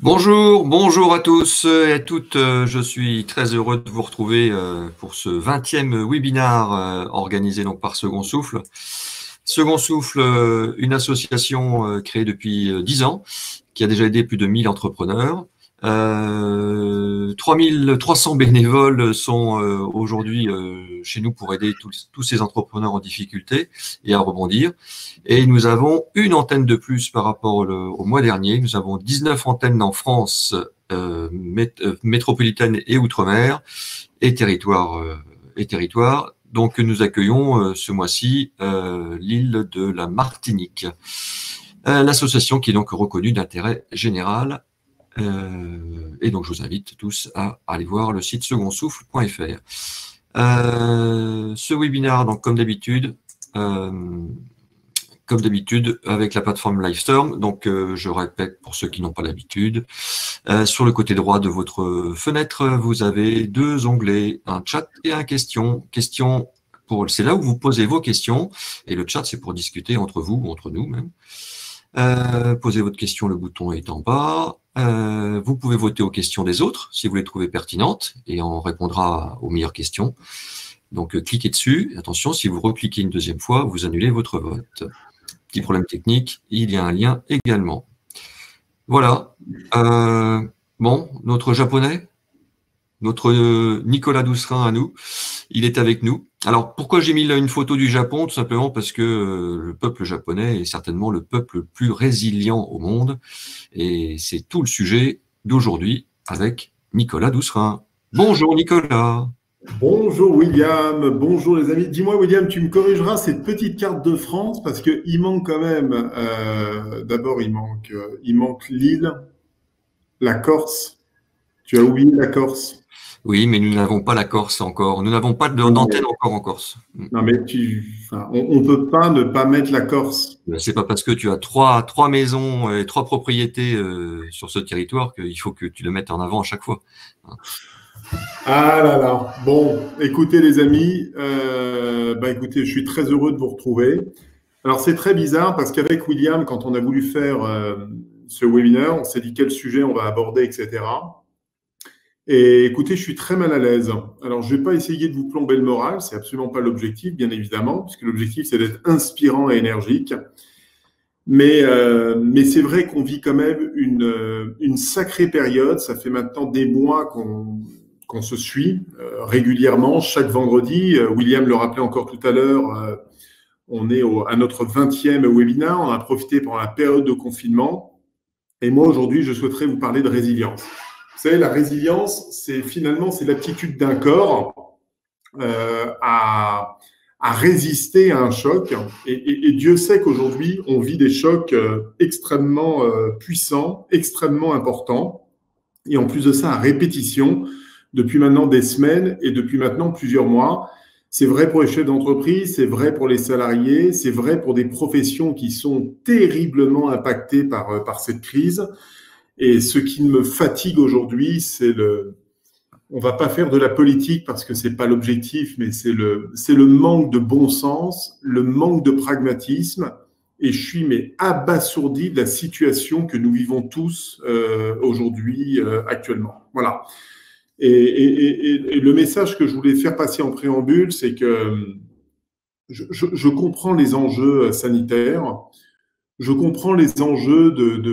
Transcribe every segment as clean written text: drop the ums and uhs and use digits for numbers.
Bonjour, bonjour à tous et à toutes. Je suis très heureux de vous retrouver pour ce 20e webinar organisé donc par Second Souffle. Second Souffle, une association créée depuis 10 ans, qui a déjà aidé plus de 1000 entrepreneurs. 3300 bénévoles sont aujourd'hui chez nous pour aider tous ces entrepreneurs en difficulté et à rebondir. Et nous avons une antenne de plus par rapport au mois dernier. Nous avons 19 antennes en France métropolitaine et outre-mer et territoire. Donc nous accueillons ce mois-ci l'île de la Martinique. L'association qui est donc reconnue d'intérêt général. Et donc je vous invite tous à aller voir le site secondsouffle.fr. Ce webinaire, donc comme d'habitude, avec la plateforme Livestorm. Donc, je répète pour ceux qui n'ont pas l'habitude, sur le côté droit de votre fenêtre, vous avez deux onglets, un chat et un question. C'est là où vous posez vos questions, et le chat, c'est pour discuter entre vous ou entre nous même. Posez votre question, le bouton est en bas. Vous pouvez voter aux questions des autres si vous les trouvez pertinentes, et on répondra aux meilleures questions. Donc, cliquez dessus. Attention, si vous recliquez une deuxième fois, vous annulez votre vote. Petit problème technique, il y a un lien également. Voilà. Bon, notre japonais, notre Nicolas Doucerin à nous, il est avec nous. Alors, pourquoi j'ai mis là une photo du Japon? Tout simplement parce que le peuple japonais est certainement le peuple le plus résilient au monde. Et c'est tout le sujet d'aujourd'hui avec Nicolas Doucerin. Bonjour Nicolas. Bonjour William, bonjour les amis. Dis-moi William, tu me corrigeras cette petite carte de France parce qu'il manque quand même, d'abord il manque l'île, la Corse. Tu as oublié la Corse. Oui, mais nous n'avons pas la Corse encore. Nous n'avons pas d'antenne encore en Corse. Non mais on peut pas ne pas mettre la Corse. C'est pas parce que tu as trois maisons et 3 propriétés sur ce territoire qu'il faut que tu le mettes en avant à chaque fois. Ah là là. Bon, écoutez les amis, écoutez, je suis très heureux de vous retrouver. Alors c'est très bizarre parce qu'avec William, quand on a voulu faire ce webinaire, on s'est dit quel sujet on va aborder, etc. Et écoutez, je suis très mal à l'aise. Alors je ne vais pas essayer de vous plomber le moral, c'est absolument pas l'objectif, bien évidemment, puisque l'objectif c'est d'être inspirant et énergique. Mais c'est vrai qu'on vit quand même une sacrée période. Ça fait maintenant des mois qu'on se suit régulièrement, chaque vendredi. William le rappelait encore tout à l'heure, on est à notre 20e webinaire. On a profité pendant la période de confinement. Et moi, aujourd'hui, je souhaiterais vous parler de résilience. Vous savez, la résilience, c'est l'aptitude d'un corps à résister à un choc. Et Dieu sait qu'aujourd'hui, on vit des chocs extrêmement puissants, extrêmement importants. Et en plus de ça, à répétition, depuis maintenant des semaines et depuis maintenant plusieurs mois. C'est vrai pour les chefs d'entreprise, c'est vrai pour les salariés, c'est vrai pour des professions qui sont terriblement impactées par cette crise. Et ce qui me fatigue aujourd'hui, c'est on va pas faire de la politique parce que c'est pas l'objectif, mais c'est le manque de bon sens, le manque de pragmatisme. Et je suis abasourdi de la situation que nous vivons tous aujourd'hui, actuellement. Voilà. Et le message que je voulais faire passer en préambule, c'est que je comprends les enjeux sanitaires, je comprends les enjeux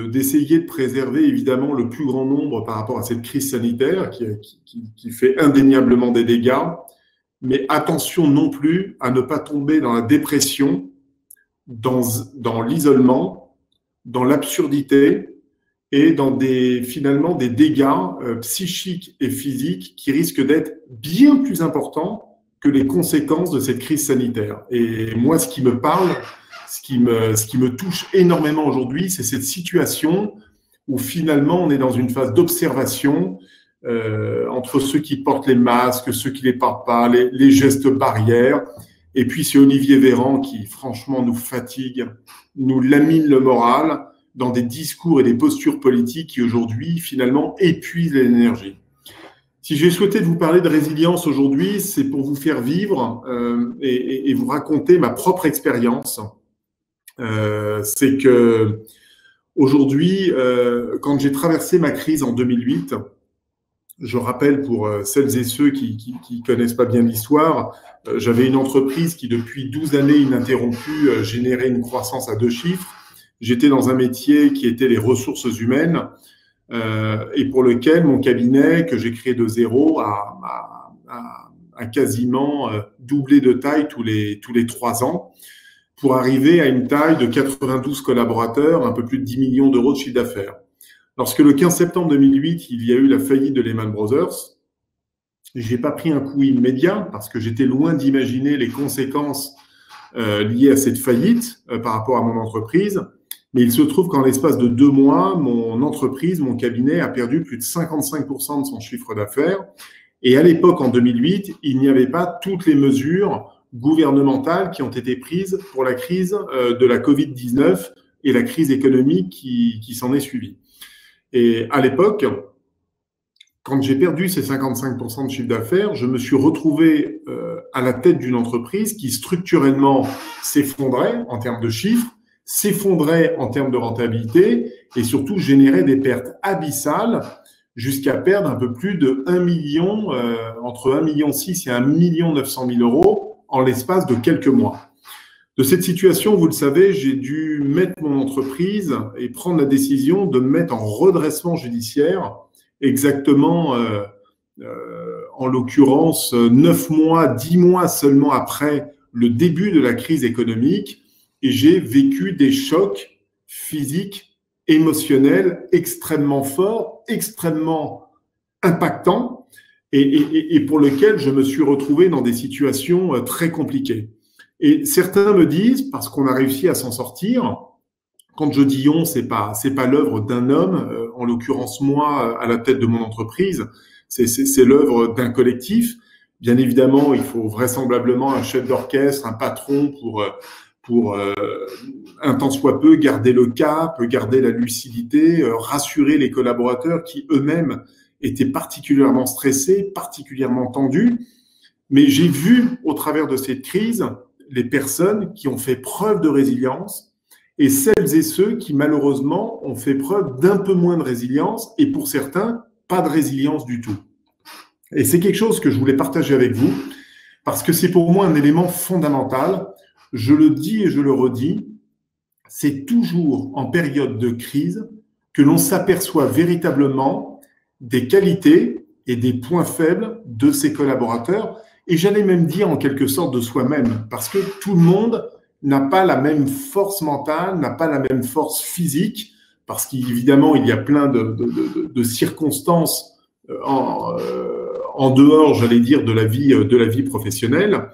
d'essayer de préserver évidemment le plus grand nombre par rapport à cette crise sanitaire qui fait indéniablement des dégâts, mais attention non plus à ne pas tomber dans la dépression, dans l'isolement, dans l'absurdité, et dans finalement des dégâts psychiques et physiques qui risquent d'être bien plus importants que les conséquences de cette crise sanitaire. Et moi, ce qui me parle, ce qui me touche énormément aujourd'hui, c'est cette situation où finalement on est dans une phase d'observation entre ceux qui portent les masques, ceux qui ne les portent pas, les gestes barrières. Et puis c'est Olivier Véran qui franchement nous fatigue, nous lamine le moral, dans des discours et des postures politiques qui aujourd'hui, finalement, épuisent l'énergie. Si j'ai souhaité vous parler de résilience aujourd'hui, c'est pour vous faire vivre et vous raconter ma propre expérience. C'est que Aujourd'hui, quand j'ai traversé ma crise en 2008, je rappelle pour celles et ceux qui connaissent pas bien l'histoire, j'avais une entreprise qui depuis 12 années ininterrompues générait une croissance à 2 chiffres. J'étais dans un métier qui était les ressources humaines et pour lequel mon cabinet, que j'ai créé de zéro, a quasiment doublé de taille tous les 3 ans pour arriver à une taille de 92 collaborateurs, un peu plus de 10 millions d'euros de chiffre d'affaires. Lorsque le 15 septembre 2008, il y a eu la faillite de Lehman Brothers, j'ai pas pris un coup immédiat parce que j'étais loin d'imaginer les conséquences liées à cette faillite par rapport à mon entreprise. Mais il se trouve qu'en l'espace de 2 mois, mon entreprise, mon cabinet a perdu plus de 55% de son chiffre d'affaires. Et à l'époque, en 2008, il n'y avait pas toutes les mesures gouvernementales qui ont été prises pour la crise de la Covid-19 et la crise économique qui s'en est suivie. Et à l'époque, quand j'ai perdu ces 55% de chiffre d'affaires, je me suis retrouvé à la tête d'une entreprise qui structurellement s'effondrait en termes de chiffres, s'effondrait en termes de rentabilité et surtout générait des pertes abyssales jusqu'à perdre un peu plus de 1 million, entre 1,6 million et 1,9 million euros en l'espace de quelques mois. De cette situation, vous le savez, j'ai dû mettre mon entreprise et prendre la décision de me mettre en redressement judiciaire, exactement, en l'occurrence, 9 mois, 10 mois seulement après le début de la crise économique, et j'ai vécu des chocs physiques, émotionnels extrêmement forts, extrêmement impactants, et pour lesquels je me suis retrouvé dans des situations très compliquées. Et certains me disent, parce qu'on a réussi à s'en sortir, quand je dis on, c'est pas l'œuvre d'un homme, en l'occurrence moi à la tête de mon entreprise, c'est l'œuvre d'un collectif. Bien évidemment, il faut vraisemblablement un chef d'orchestre, un patron pour un tant soit peu garder le cap, garder la lucidité, rassurer les collaborateurs qui eux-mêmes étaient particulièrement stressés, particulièrement tendus. Mais j'ai vu au travers de cette crise les personnes qui ont fait preuve de résilience et celles et ceux qui, malheureusement, ont fait preuve d'un peu moins de résilience et pour certains, pas de résilience du tout. Et c'est quelque chose que je voulais partager avec vous parce que c'est pour moi un élément fondamental. Je le dis et je le redis, c'est toujours en période de crise que l'on s'aperçoit véritablement des qualités et des points faibles de ses collaborateurs. Et j'allais même dire en quelque sorte de soi-même, parce que tout le monde n'a pas la même force mentale, n'a pas la même force physique, parce qu'évidemment, il y a plein de circonstances en dehors, j'allais dire, de la vie professionnelle.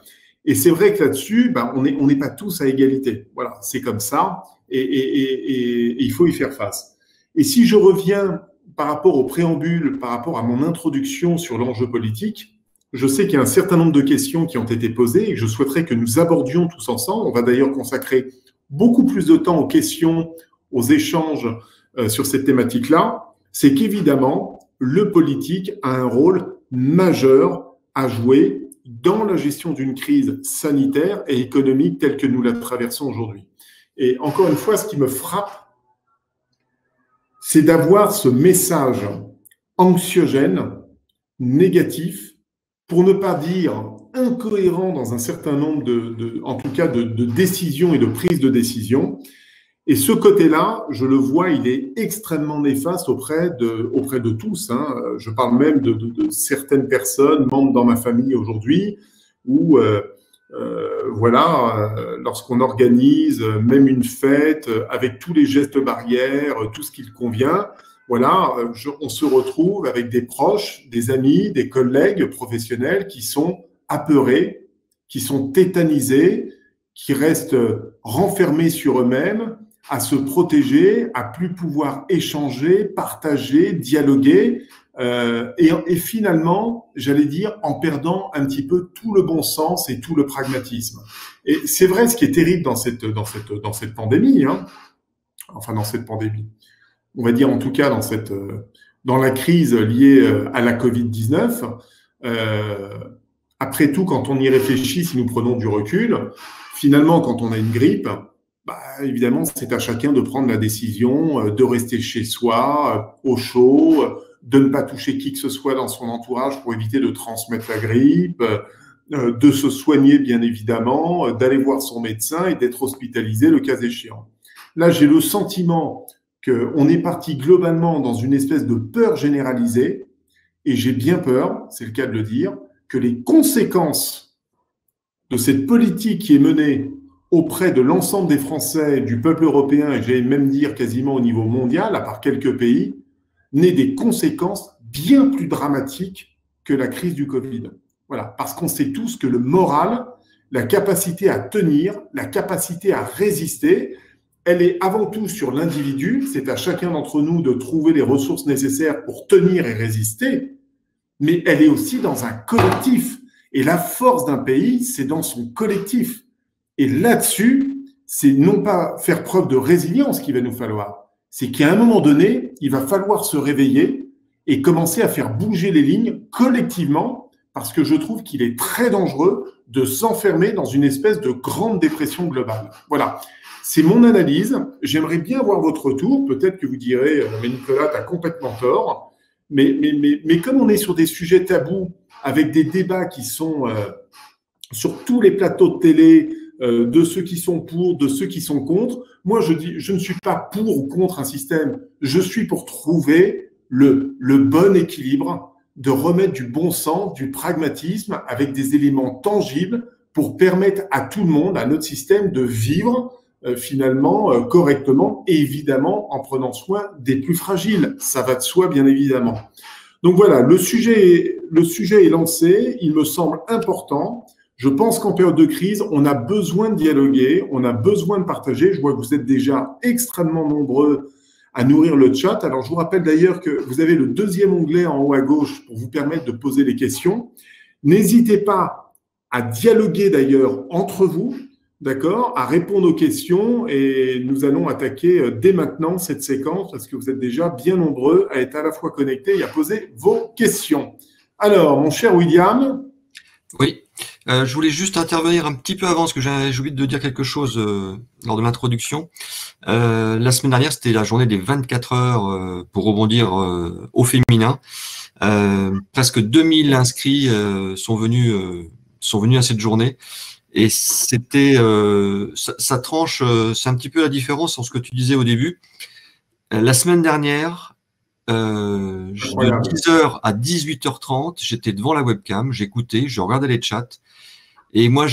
Et c'est vrai que là-dessus, on n'est pas tous à égalité. Voilà, c'est comme ça, et il faut y faire face. Et si je reviens par rapport au préambule, par rapport à mon introduction sur l'enjeu politique, je sais qu'il y a un certain nombre de questions qui ont été posées et que je souhaiterais que nous abordions tous ensemble. On va d'ailleurs consacrer beaucoup plus de temps aux questions, aux échanges sur cette thématique-là. C'est qu'évidemment, le politique a un rôle majeur à jouer dans la gestion d'une crise sanitaire et économique telle que nous la traversons aujourd'hui. Et encore une fois, ce qui me frappe, c'est d'avoir ce message anxiogène, négatif, pour ne pas dire incohérent dans un certain nombre en tout cas de décisions et de prises de décisions. Et ce côté-là, je le vois, il est extrêmement néfaste auprès de tous. Hein. Je parle même de certaines personnes, membres dans ma famille aujourd'hui, où lorsqu'on organise même une fête avec tous les gestes barrières, tout ce qu'il convient, on se retrouve avec des proches, des amis, des collègues professionnels qui sont apeurés, qui sont tétanisés, qui restent renfermés sur eux-mêmes, à se protéger, à plus pouvoir échanger, partager, dialoguer, et finalement, j'allais dire, en perdant un petit peu tout le bon sens et tout le pragmatisme. Et c'est vrai, ce qui est terrible dans cette pandémie, hein, enfin dans cette pandémie, on va dire en tout cas dans la crise liée à la Covid-19, après tout, quand on y réfléchit, si nous prenons du recul, finalement, quand on a une grippe, bah, évidemment, c'est à chacun de prendre la décision de rester chez soi, au chaud, de ne pas toucher qui que ce soit dans son entourage pour éviter de transmettre la grippe, de se soigner bien évidemment, d'aller voir son médecin et d'être hospitalisé le cas échéant. Là, j'ai le sentiment qu'on est parti globalement dans une espèce de peur généralisée et j'ai bien peur, c'est le cas de le dire, que les conséquences de cette politique qui est menée auprès de l'ensemble des Français, du peuple européen, et j'allais même dire quasiment au niveau mondial, à part quelques pays, n'aient des conséquences bien plus dramatiques que la crise du Covid. Voilà, parce qu'on sait tous que le moral, la capacité à tenir, la capacité à résister, elle est avant tout sur l'individu, c'est à chacun d'entre nous de trouver les ressources nécessaires pour tenir et résister, mais elle est aussi dans un collectif. Et la force d'un pays, c'est dans son collectif. Et là-dessus, c'est non pas faire preuve de résilience qu'il va nous falloir, c'est qu'à un moment donné, il va falloir se réveiller et commencer à faire bouger les lignes collectivement, parce que je trouve qu'il est très dangereux de s'enfermer dans une espèce de grande dépression globale. Voilà, c'est mon analyse. J'aimerais bien avoir votre retour. Peut-être que vous direz, mais Nicolas, tu as complètement tort. Mais comme on est sur des sujets tabous, avec des débats qui sont sur tous les plateaux de télé, de ceux qui sont pour, de ceux qui sont contre. Moi, je dis, je ne suis pas pour ou contre un système. Je suis pour trouver le bon équilibre, de remettre du bon sens, du pragmatisme avec des éléments tangibles pour permettre à tout le monde, à notre système, de vivre finalement correctement et évidemment en prenant soin des plus fragiles. Ça va de soi, bien évidemment. Donc voilà, le sujet est lancé. Il me semble important. Je pense qu'en période de crise, on a besoin de dialoguer, on a besoin de partager. Je vois que vous êtes déjà extrêmement nombreux à nourrir le chat. Alors, je vous rappelle d'ailleurs que vous avez le deuxième onglet en haut à gauche pour vous permettre de poser des questions. N'hésitez pas à dialoguer d'ailleurs entre vous, d'accord, à répondre aux questions et nous allons attaquer dès maintenant cette séquence parce que vous êtes déjà bien nombreux à être à la fois connectés et à poser vos questions. Alors, mon cher William. Oui. Je voulais juste intervenir un petit peu avant parce que j'ai oublié de dire quelque chose lors de l'introduction. La semaine dernière, c'était la journée des 24 heures pour rebondir au féminin. Presque 2000 inscrits sont venus à cette journée et c'était ça tranche, c'est un petit peu la différence en ce que tu disais au début. La semaine dernière, de 10h à 18h30, j'étais devant la webcam, j'écoutais, je regardais les chats. Et moi,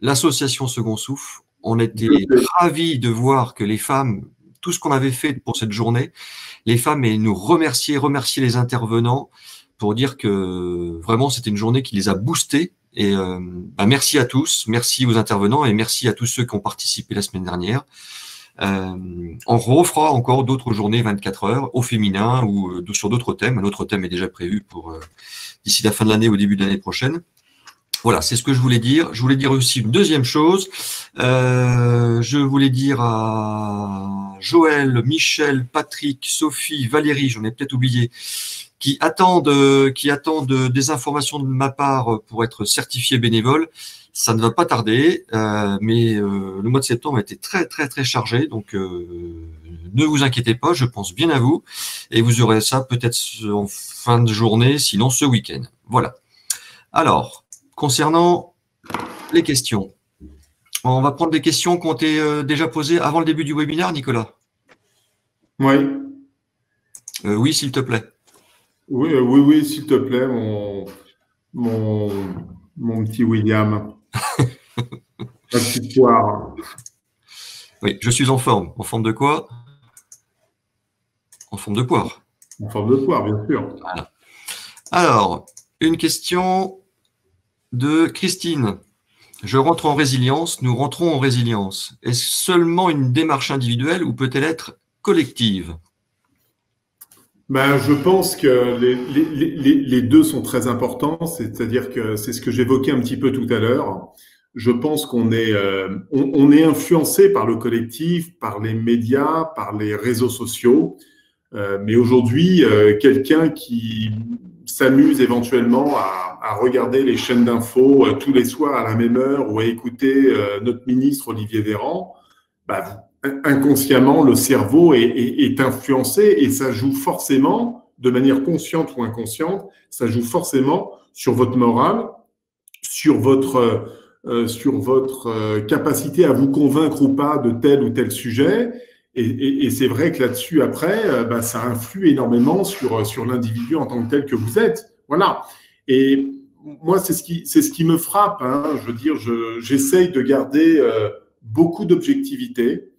l'association Second Souffle, on était ravis de voir que les femmes, tout ce qu'on avait fait pour cette journée, les femmes et nous remercier les intervenants pour dire que vraiment c'était une journée qui les a boostés. Et merci à tous, merci aux intervenants et merci à tous ceux qui ont participé la semaine dernière. On refera encore d'autres journées 24 heures au féminin ou sur d'autres thèmes. Un autre thème est déjà prévu pour d'ici la fin de l'année ou au début de l'année prochaine. Voilà, c'est ce que je voulais dire. Je voulais dire aussi une deuxième chose. Je voulais dire à Joël, Michel, Patrick, Sophie, Valérie, j'en ai peut-être oublié, qui attendent des informations de ma part pour être certifié bénévole. Ça ne va pas tarder, mais le mois de septembre a été très très très chargé, donc ne vous inquiétez pas, je pense bien à vous et vous aurez ça peut-être en fin de journée, sinon ce week-end. Voilà. Alors, concernant les questions, on va prendre des questions qui ont été déjà posées avant le début du webinaire, Nicolas. Oui. Oui, s'il te plaît. Oui, s'il te plaît, mon petit William. La petite poire. Oui, je suis en forme. En forme de quoi? En forme de poire. En forme de poire, bien sûr. Voilà. Alors, une question de Christine. Je rentre en résilience, nous rentrons en résilience. Est-ce seulement une démarche individuelle ou peut-elle être collective? Je pense que les deux sont très importants, c'est-à-dire que c'est ce que j'évoquais un petit peu tout à l'heure. Je pense qu'on est, on est influencé par le collectif, par les médias, par les réseaux sociaux. Mais aujourd'hui, quelqu'un qui s'amusent éventuellement à regarder les chaînes d'infos tous les soirs à la même heure ou à écouter notre ministre Olivier Véran, bah, inconsciemment, le cerveau est influencé et ça joue forcément, de manière consciente ou inconsciente, ça joue forcément sur votre morale, sur votre capacité à vous convaincre ou pas de tel ou tel sujet. Et c'est vrai que là-dessus, après, bah, ça influe énormément sur l'individu en tant que tel que vous êtes. Voilà. Et moi, c'est ce qui me frappe. Hein. Je veux dire, j'essaye de garder beaucoup d'objectivité.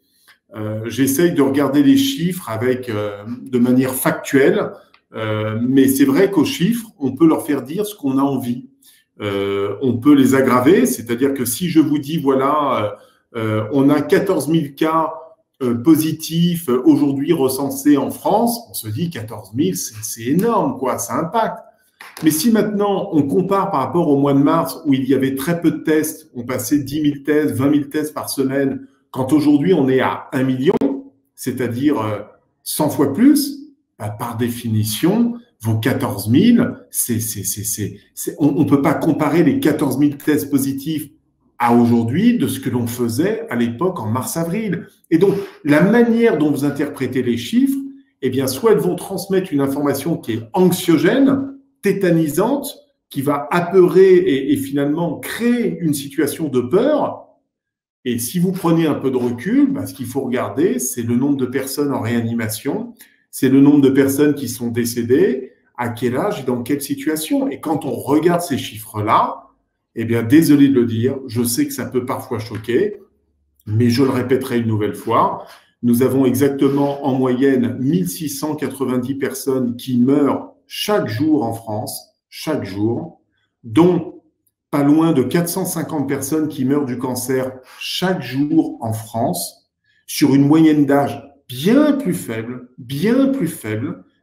J'essaye de regarder les chiffres de manière factuelle. Mais c'est vrai qu'aux chiffres, on peut leur faire dire ce qu'on a envie. On peut les aggraver, c'est-à-dire que si je vous dis, voilà, on a 14 000 cas positifs aujourd'hui recensés en France, on se dit 14 000, c'est énorme, quoi, ça impacte. Mais si maintenant on compare par rapport au mois de mars où il y avait très peu de tests, on passait 10 000 tests, 20 000 tests par semaine, quand aujourd'hui on est à 1 million, c'est-à-dire 100 fois plus, bah, par définition, vos 14 000, on ne peut pas comparer les 14 000 tests positifs à aujourd'hui de ce que l'on faisait à l'époque en mars-avril. Et donc, la manière dont vous interprétez les chiffres, eh bien, soit elles vont transmettre une information qui est anxiogène, tétanisante, qui va apeurer et finalement créer une situation de peur. Et si vous prenez un peu de recul, bah, ce qu'il faut regarder, c'est le nombre de personnes en réanimation, c'est le nombre de personnes qui sont décédées, à quel âge et dans quelle situation. Et quand on regarde ces chiffres-là, eh bien, désolé de le dire, je sais que ça peut parfois choquer, mais je le répéterai une nouvelle fois, nous avons exactement en moyenne 1690 personnes qui meurent chaque jour en France, chaque jour, dont pas loin de 450 personnes qui meurent du cancer chaque jour en France, sur une moyenne d'âge bien plus faible,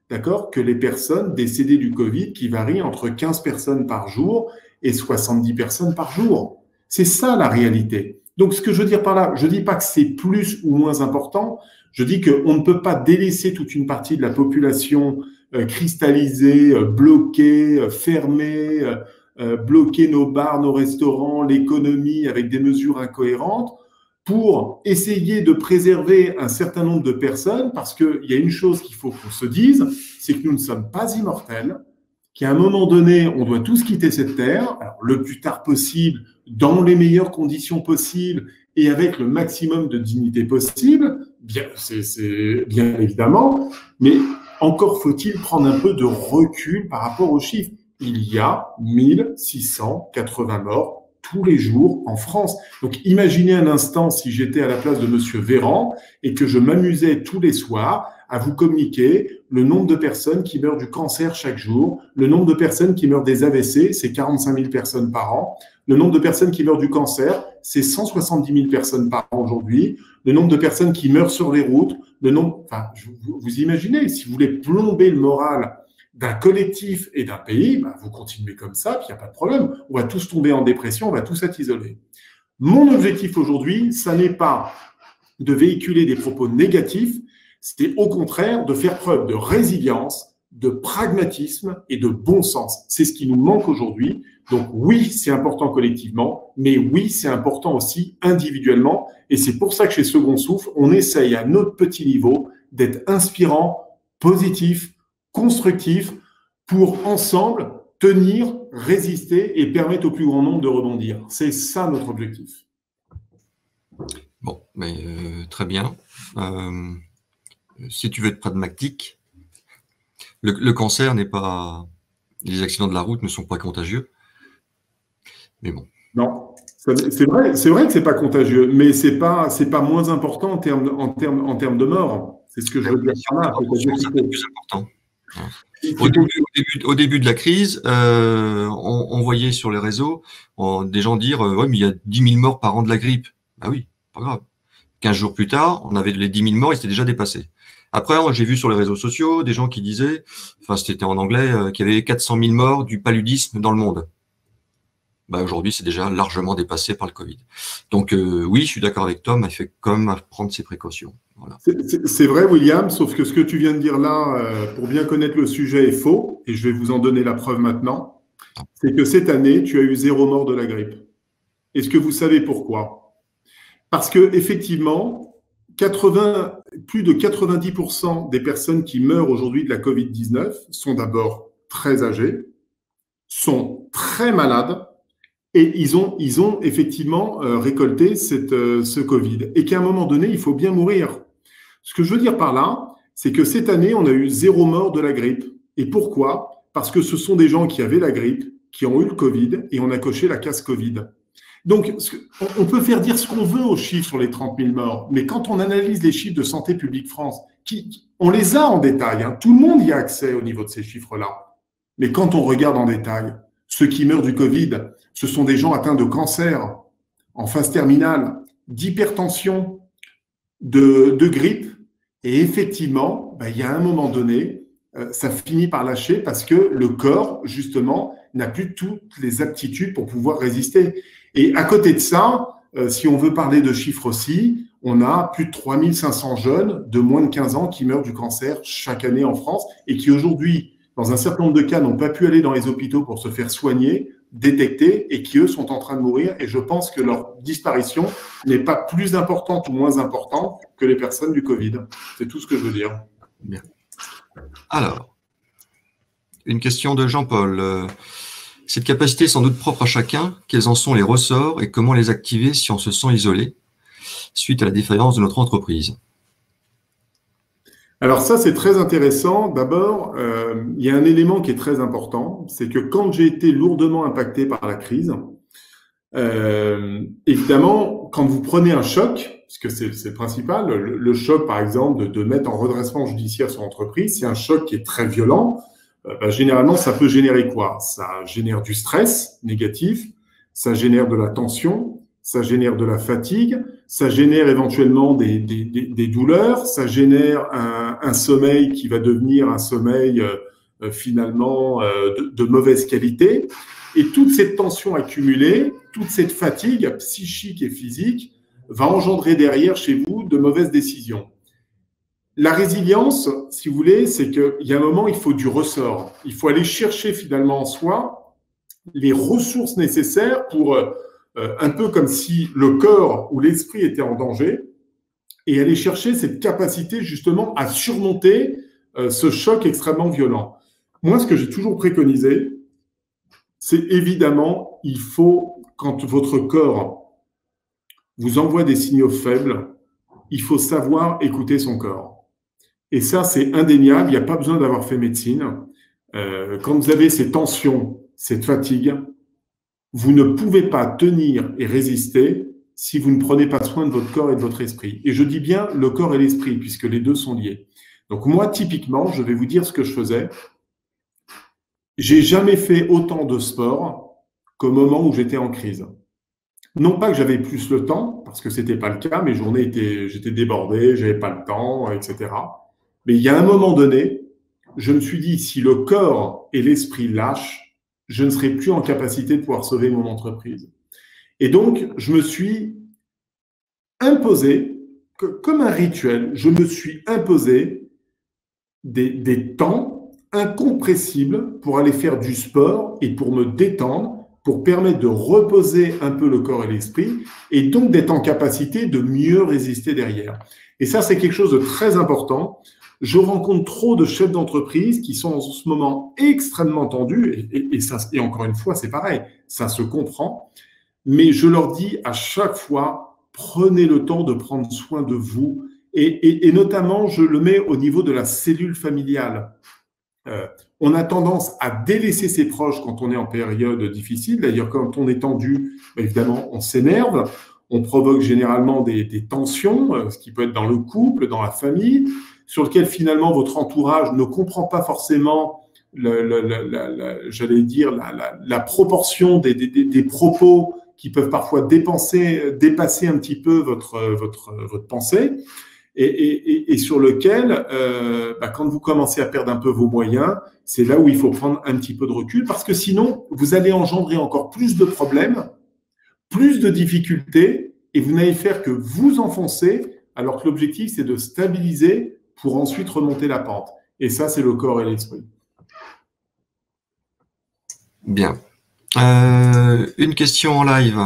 d'accord, que les personnes décédées du Covid qui varient entre 15 personnes par jour et 70 personnes par jour. C'est ça la réalité. Donc, ce que je veux dire par là, je ne dis pas que c'est plus ou moins important, je dis qu'on ne peut pas délaisser toute une partie de la population cristallisée, bloquée, fermée, bloquer nos bars, nos restaurants, l'économie avec des mesures incohérentes pour essayer de préserver un certain nombre de personnes, parce qu'il y a une chose qu'il faut qu'on se dise, c'est que nous ne sommes pas immortels, qu'à un moment donné, on doit tous quitter cette terre, alors, le plus tard possible, dans les meilleures conditions possibles et avec le maximum de dignité possible, bien, c'est bien évidemment, mais encore faut-il prendre un peu de recul par rapport aux chiffres. Il y a 1680 morts tous les jours en France. Donc, imaginez un instant si j'étais à la place de Monsieur Véran et que je m'amusais tous les soirs à vous communiquer le nombre de personnes qui meurent du cancer chaque jour, le nombre de personnes qui meurent des AVC, c'est 45 000 personnes par an, le nombre de personnes qui meurent du cancer, c'est 170 000 personnes par an aujourd'hui, le nombre de personnes qui meurent sur les routes, enfin, vous imaginez, si vous voulez plomber le moral d'un collectif et d'un pays, bah, vous continuez comme ça, puis il n'y a pas de problème. On va tous tomber en dépression, on va tous être isolés. Mon objectif aujourd'hui, ça n'est pas de véhiculer des propos négatifs, c'est au contraire de faire preuve de résilience, de pragmatisme et de bon sens. C'est ce qui nous manque aujourd'hui. Donc oui, c'est important collectivement, mais oui, c'est important aussi individuellement. Et c'est pour ça que chez Second Souffle, on essaye à notre petit niveau d'être inspirant, positif, constructif, pour ensemble tenir, résister et permettre au plus grand nombre de rebondir. C'est ça notre objectif. Bon, mais très bien. Si tu veux être pragmatique, le cancer n'est pas... Les accidents de la route ne sont pas contagieux. Mais bon. Non, c'est vrai que c'est pas contagieux, mais c'est pas moins important en termes de mort. C'est ce que je veux dire par là. C'est plus important. Au début de la crise, on voyait sur les réseaux des gens dire ouais, mais il y a 10 000 morts par an de la grippe. Ah oui, pas grave. 15 jours plus tard, on avait les 10 000 morts, ils étaient déjà dépassés. Après, j'ai vu sur les réseaux sociaux des gens qui disaient, enfin c'était en anglais, qu'il y avait 400 000 morts du paludisme dans le monde. Bah, aujourd'hui, c'est déjà largement dépassé par le Covid. Donc oui, je suis d'accord avec Tom, il fait comme à prendre ses précautions. Voilà. C'est vrai, William, sauf que ce que tu viens de dire là, pour bien connaître le sujet, est faux, et je vais vous en donner la preuve maintenant. C'est que cette année, tu as eu 0 mort de la grippe. Est-ce que vous savez pourquoi? Parce que effectivement, plus de 90% des personnes qui meurent aujourd'hui de la Covid-19 sont d'abord très âgées, sont très malades, et ils ont effectivement récolté ce Covid. Et qu'à un moment donné, il faut bien mourir. Ce que je veux dire par là, c'est que cette année, on a eu 0 mort de la grippe. Et pourquoi? Parce que ce sont des gens qui avaient la grippe, qui ont eu le Covid, et on a coché la case Covid. Donc, on peut faire dire ce qu'on veut aux chiffres sur les 30 000 morts, mais quand on analyse les chiffres de Santé publique France, on les a en détail, hein, tout le monde y a accès au niveau de ces chiffres-là. Mais quand on regarde en détail, ceux qui meurent du Covid, ce sont des gens atteints de cancer, en phase terminale, d'hypertension, de grippe. Et effectivement, il y a un moment donné, ça finit par lâcher parce que le corps, justement, n'a plus toutes les aptitudes pour pouvoir résister. Et à côté de ça, si on veut parler de chiffres aussi, on a plus de 3500 jeunes de moins de 15 ans qui meurent du cancer chaque année en France et qui aujourd'hui, dans un certain nombre de cas, n'ont pas pu aller dans les hôpitaux pour se faire soigner, détecter, et qui, eux, sont en train de mourir. Et je pense que leur disparition n'est pas plus importante ou moins importante que les personnes du Covid. C'est tout ce que je veux dire. Bien. Alors, une question de Jean-Paul. Cette capacité est sans doute propre à chacun. Quels en sont les ressorts et comment les activer si on se sent isolé suite à la défaillance de notre entreprise? Alors ça, c'est très intéressant. D'abord, il y a un élément qui est très important, c'est que quand j'ai été lourdement impacté par la crise, évidemment, quand vous prenez un choc, parce que c'est le principal, le choc, par exemple, de mettre en redressement judiciaire son entreprise, c'est un choc qui est très violent. Généralement, ça peut générer quoi? Ça génère du stress négatif, ça génère de la tension, ça génère de la fatigue, ça génère éventuellement des douleurs, ça génère un sommeil qui va devenir un sommeil finalement de mauvaise qualité. Et toute cette tension accumulée, toute cette fatigue psychique et physique va engendrer derrière chez vous de mauvaises décisions. La résilience, si vous voulez, c'est qu'il y a un moment, il faut du ressort. Il faut aller chercher finalement en soi les ressources nécessaires pour, un peu comme si le corps ou l'esprit était en danger, et aller chercher cette capacité justement à surmonter ce choc extrêmement violent. Moi, ce que j'ai toujours préconisé, c'est évidemment, il faut, quand votre corps vous envoie des signaux faibles, il faut savoir écouter son corps. Et ça, c'est indéniable, il n'y a pas besoin d'avoir fait médecine. Quand vous avez ces tensions, cette fatigue, vous ne pouvez pas tenir et résister si vous ne prenez pas soin de votre corps et de votre esprit. Et je dis bien le corps et l'esprit, puisque les deux sont liés. Donc moi, typiquement, je vais vous dire ce que je faisais. J'ai jamais fait autant de sport qu'au moment où j'étais en crise. Non pas que j'avais plus le temps, parce que c'était pas le cas, mes journées j'étais débordé, j'avais pas le temps, etc. Mais il y a un moment donné, je me suis dit, si le corps et l'esprit lâchent, je ne serai plus en capacité de pouvoir sauver mon entreprise. Et donc, je me suis imposé, comme un rituel, je me suis imposé des temps incompressibles pour aller faire du sport et pour me détendre, pour permettre de reposer un peu le corps et l'esprit, et donc d'être en capacité de mieux résister derrière. Et ça, c'est quelque chose de très important. Je rencontre trop de chefs d'entreprise qui sont en ce moment extrêmement tendus, et encore une fois, c'est pareil, ça se comprend, mais je leur dis à chaque fois, prenez le temps de prendre soin de vous, et notamment, je le mets au niveau de la cellule familiale. On a tendance à délaisser ses proches quand on est en période difficile. D'ailleurs, quand on est tendu, évidemment, on s'énerve. On provoque généralement des tensions, ce qui peut être dans le couple, dans la famille, sur lequel finalement votre entourage ne comprend pas forcément, j'allais dire, la proportion des propos qui peuvent parfois dépasser un petit peu votre pensée. Et sur lequel, quand vous commencez à perdre un peu vos moyens, c'est là où il faut prendre un petit peu de recul, parce que sinon, vous allez engendrer encore plus de problèmes, plus de difficultés, et vous n'allez faire que vous enfoncer alors que l'objectif, c'est de stabiliser pour ensuite remonter la pente. Et ça, c'est le corps et l'esprit. Bien. Une question en live.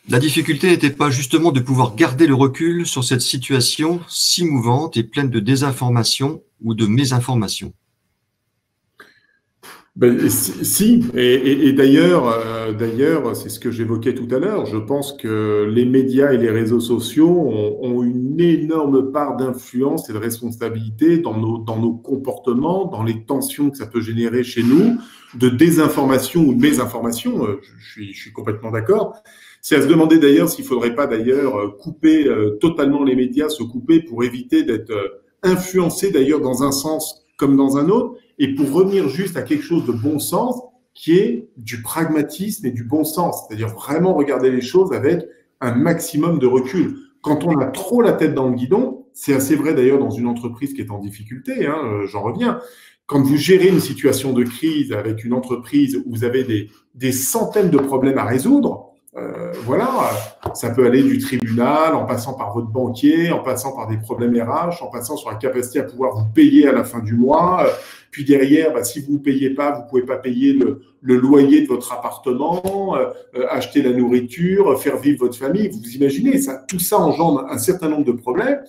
La difficulté n'était pas justement de pouvoir garder le recul sur cette situation si mouvante et pleine de désinformation ou de mésinformation? Ben, si, et d'ailleurs, c'est ce que j'évoquais tout à l'heure. Je pense que les médias et les réseaux sociaux ont une énorme part d'influence et de responsabilité dans nos comportements, dans les tensions que ça peut générer chez nous, de désinformation ou de mésinformation. Je suis complètement d'accord. C'est à se demander d'ailleurs s'il ne faudrait pas d'ailleurs couper totalement les médias, se couper pour éviter d'être influencé d'ailleurs dans un sens comme dans un autre, et pour revenir juste à quelque chose de bon sens, qui est du pragmatisme et du bon sens, c'est-à-dire vraiment regarder les choses avec un maximum de recul. Quand on a trop la tête dans le guidon, c'est assez vrai d'ailleurs dans une entreprise qui est en difficulté, j'en reviens. Quand vous gérez une situation de crise avec une entreprise où vous avez des centaines de problèmes à résoudre, voilà, ça peut aller du tribunal, en passant par votre banquier, en passant par des problèmes RH, en passant sur la capacité à pouvoir vous payer à la fin du mois. Puis derrière, si vous ne payez pas, vous ne pouvez pas payer le loyer de votre appartement, acheter la nourriture, faire vivre votre famille. Vous imaginez, tout ça engendre un certain nombre de problèmes.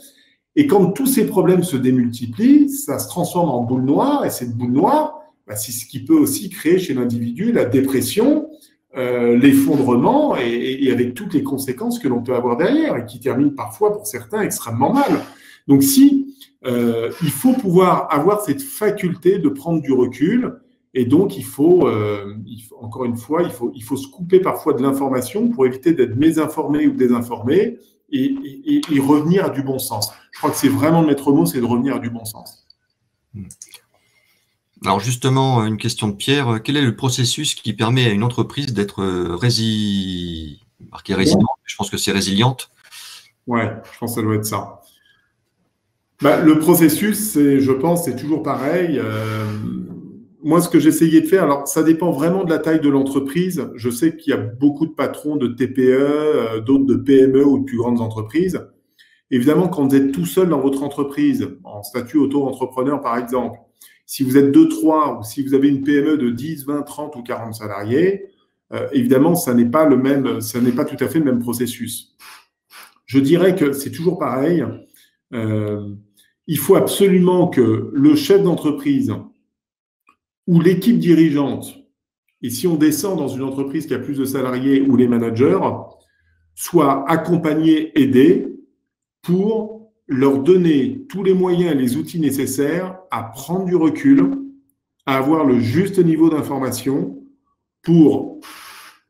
Et quand tous ces problèmes se démultiplient, ça se transforme en boule noire. Et cette boule noire, c'est ce qui peut aussi créer chez l'individu la dépression, l'effondrement et avec toutes les conséquences que l'on peut avoir derrière et qui terminent parfois pour certains extrêmement mal. Donc il faut pouvoir avoir cette faculté de prendre du recul et donc il faut encore une fois, il faut se couper parfois de l'information pour éviter d'être mésinformé ou désinformé et revenir à du bon sens. Je crois que c'est vraiment le maître mot, c'est de revenir à du bon sens. Alors justement, une question de Pierre. Quel est le processus qui permet à une entreprise d'être marquée résiliente? Je pense que c'est résiliente. Ouais, je pense que ça doit être ça. Le processus, je pense, c'est toujours pareil. Moi, ce que j'essayais de faire, alors ça dépend vraiment de la taille de l'entreprise. Je sais qu'il y a beaucoup de patrons de TPE, d'autres de PME ou de plus grandes entreprises. Évidemment, quand vous êtes tout seul dans votre entreprise, en statut auto-entrepreneur par exemple, si vous êtes 2, 3 ou si vous avez une PME de 10, 20, 30 ou 40 salariés, évidemment, ça n'est pas tout à fait le même processus. Je dirais que c'est toujours pareil. Il faut absolument que le chef d'entreprise ou l'équipe dirigeante, et si on descend dans une entreprise qui a plus de salariés ou les managers, soient accompagnés, aidés pour leur donner tous les moyens et les outils nécessaires à prendre du recul, à avoir le juste niveau d'information pour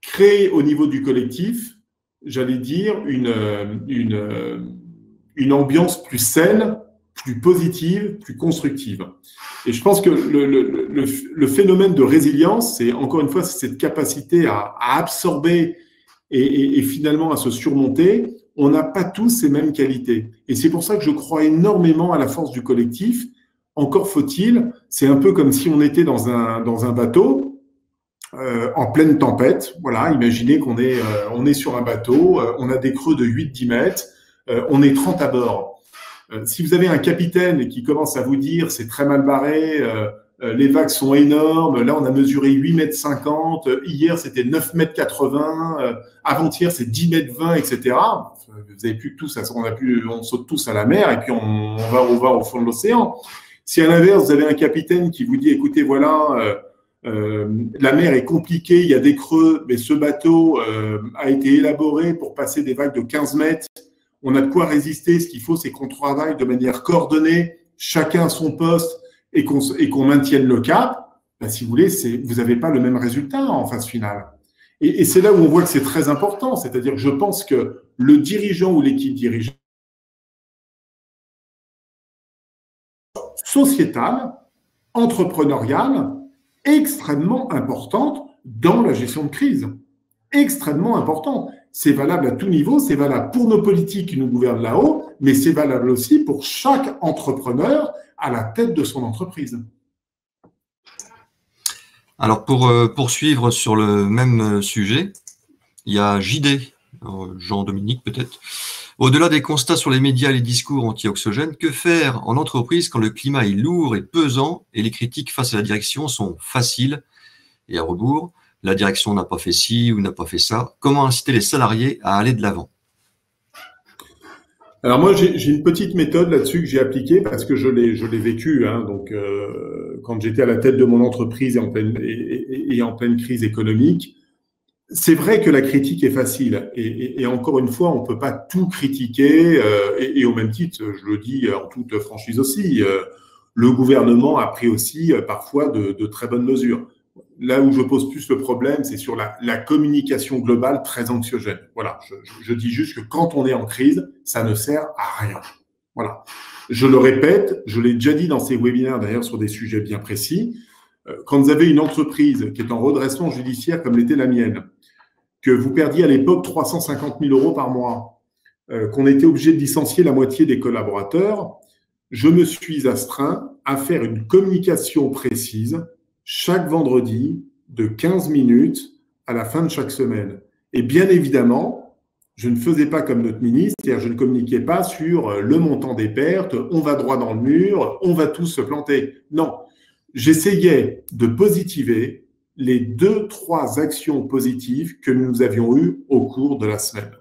créer au niveau du collectif, j'allais dire, une ambiance plus saine, plus positive, plus constructive. Et je pense que le phénomène de résilience, c'est encore une fois cette capacité à absorber et finalement à se surmonter. On n'a pas tous ces mêmes qualités. Et c'est pour ça que je crois énormément à la force du collectif. Encore faut-il, c'est un peu comme si on était dans un bateau en pleine tempête. Voilà, imaginez qu'on est sur un bateau, on a des creux de 8-10 mètres, on est 30 à bord. Si vous avez un capitaine qui commence à vous dire c'est très mal barré, les vagues sont énormes, là on a mesuré 8,50 m, hier c'était 9,80 m, avant-hier c'est 10,20 m, etc. Vous avez plus tous, on saute tous à la mer et puis on va au fond de l'océan. Si à l'inverse vous avez un capitaine qui vous dit écoutez voilà, la mer est compliquée, il y a des creux, mais ce bateau a été élaboré pour passer des vagues de 15 mètres, on a de quoi résister, ce qu'il faut c'est qu'on travaille de manière coordonnée, chacun à son poste, et qu'on maintienne le cap, si vous voulez, vous n'avez pas le même résultat en phase finale. Et c'est là où on voit que c'est très important, c'est-à-dire que je pense que le dirigeant ou l'équipe dirigeante sociétale, entrepreneuriale, extrêmement importante dans la gestion de crise. Extrêmement importante. C'est valable à tout niveau, c'est valable pour nos politiques qui nous gouvernent là-haut, mais c'est valable aussi pour chaque entrepreneur à la tête de son entreprise. Alors, pour poursuivre sur le même sujet, il y a JD Jean-Dominique peut-être. Au-delà des constats sur les médias et les discours anti-oxygènes, que faire en entreprise quand le climat est lourd et pesant et les critiques face à la direction sont faciles et à rebours? La direction n'a pas fait ci ou n'a pas fait ça. Comment inciter les salariés à aller de l'avant? Alors moi, j'ai une petite méthode là-dessus que j'ai appliquée parce que je l'ai vécu. Hein, donc, quand j'étais à la tête de mon entreprise et en pleine crise économique, c'est vrai que la critique est facile. Et encore une fois, on ne peut pas tout critiquer. Et au même titre, je le dis en toute franchise aussi, le gouvernement a pris aussi parfois de très bonnes mesures. Là où je pose plus le problème, c'est sur la communication globale très anxiogène. Voilà, je dis juste que quand on est en crise, ça ne sert à rien. Voilà. Je le répète, je l'ai déjà dit dans ces webinaires d'ailleurs sur des sujets bien précis. Quand vous avez une entreprise qui est en redressement judiciaire comme l'était la mienne, que vous perdiez à l'époque 350 000 euros par mois, qu'on était obligé de licencier la moitié des collaborateurs, je me suis astreint à faire une communication précise chaque vendredi de 15 minutes à la fin de chaque semaine. Et bien évidemment, je ne faisais pas comme notre ministre, c'est-à-dire je ne communiquais pas sur le montant des pertes, on va droit dans le mur, on va tous se planter. Non, j'essayais de positiver les 2-3 actions positives que nous avions eues au cours de la semaine.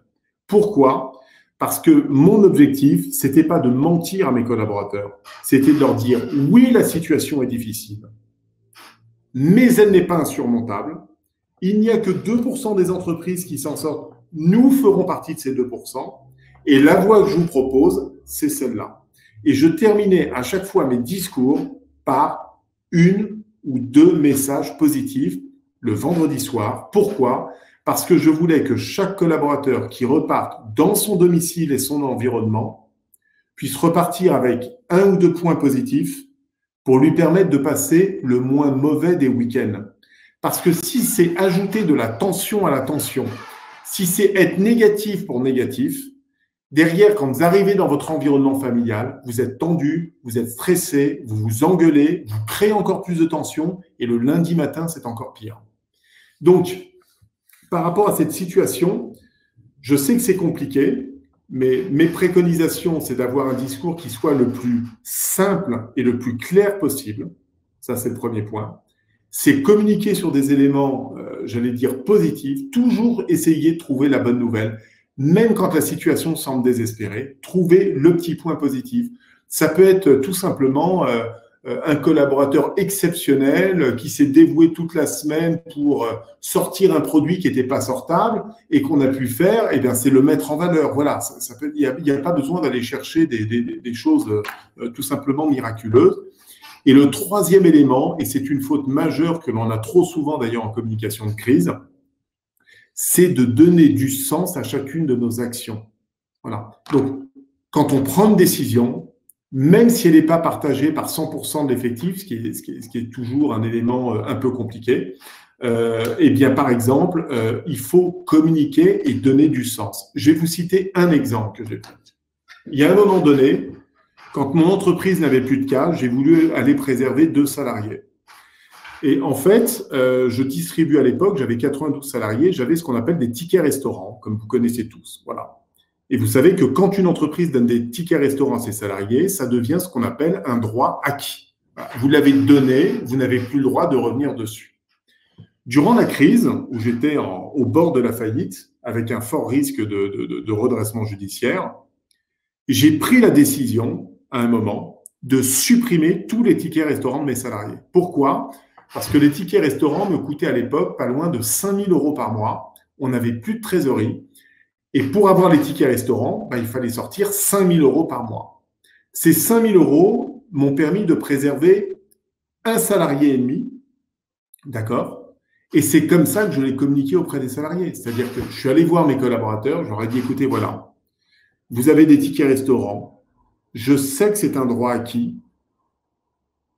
Pourquoi ? Parce que mon objectif, c'était pas de mentir à mes collaborateurs, c'était de leur dire oui, la situation est difficile, mais elle n'est pas insurmontable. Il n'y a que 2% des entreprises qui s'en sortent. Nous ferons partie de ces 2%. Et la voie que je vous propose, c'est celle-là. Et je terminais à chaque fois mes discours par 1 ou 2 messages positifs le vendredi soir. Pourquoi ? Parce que je voulais que chaque collaborateur qui reparte dans son domicile et son environnement puisse repartir avec 1 ou 2 points positifs pour lui permettre de passer le moins mauvais des week-ends. Parce que si c'est ajouter de la tension à la tension, si c'est être négatif pour négatif, derrière, quand vous arrivez dans votre environnement familial, vous êtes tendu, vous êtes stressé, vous vous engueulez, vous créez encore plus de tension et le lundi matin, c'est encore pire. Donc, par rapport à cette situation, je sais que c'est compliqué, mais mes préconisations, c'est d'avoir un discours qui soit le plus simple et le plus clair possible. Ça, c'est le premier point. C'est communiquer sur des éléments, j'allais dire, positifs. Toujours essayer de trouver la bonne nouvelle. Même quand la situation semble désespérée, trouver le petit point positif. Ça peut être tout simplement un collaborateur exceptionnel qui s'est dévoué toute la semaine pour sortir un produit qui n'était pas sortable et qu'on a pu faire, eh bien, c'est le mettre en valeur. Voilà, il n'y a pas besoin d'aller chercher des choses tout simplement miraculeuses. Et le troisième élément, et c'est une faute majeure que l'on a trop souvent d'ailleurs en communication de crise, c'est de donner du sens à chacune de nos actions. Voilà. Donc, quand on prend une décision, même si elle n'est pas partagée par 100% de l'effectif, ce qui est toujours un élément un peu compliqué, eh bien, par exemple, il faut communiquer et donner du sens. Je vais vous citer un exemple que j'ai fait. Il y a un moment donné, quand mon entreprise n'avait plus de cas, j'ai voulu aller préserver 2 salariés. Et en fait, je distribue à l'époque, j'avais 92 salariés, j'avais ce qu'on appelle des tickets restaurants, comme vous connaissez tous. Voilà. Et vous savez que quand une entreprise donne des tickets restaurants à ses salariés, ça devient ce qu'on appelle un droit acquis. Vous l'avez donné, vous n'avez plus le droit de revenir dessus. Durant la crise, où j'étais au bord de la faillite, avec un fort risque de redressement judiciaire, j'ai pris la décision, à un moment, de supprimer tous les tickets restaurants de mes salariés. Pourquoi ? Parce que les tickets restaurants me coûtaient à l'époque pas loin de 5 000 euros par mois. On n'avait plus de trésorerie. Et pour avoir les tickets restaurants, il fallait sortir 5 000 euros par mois. Ces 5 000 euros m'ont permis de préserver 1 salarié et demi. D'accord ? Et c'est comme ça que je l'ai communiqué auprès des salariés. C'est-à-dire que je suis allé voir mes collaborateurs, je leur ai dit, écoutez, voilà, vous avez des tickets restaurants. Je sais que c'est un droit acquis.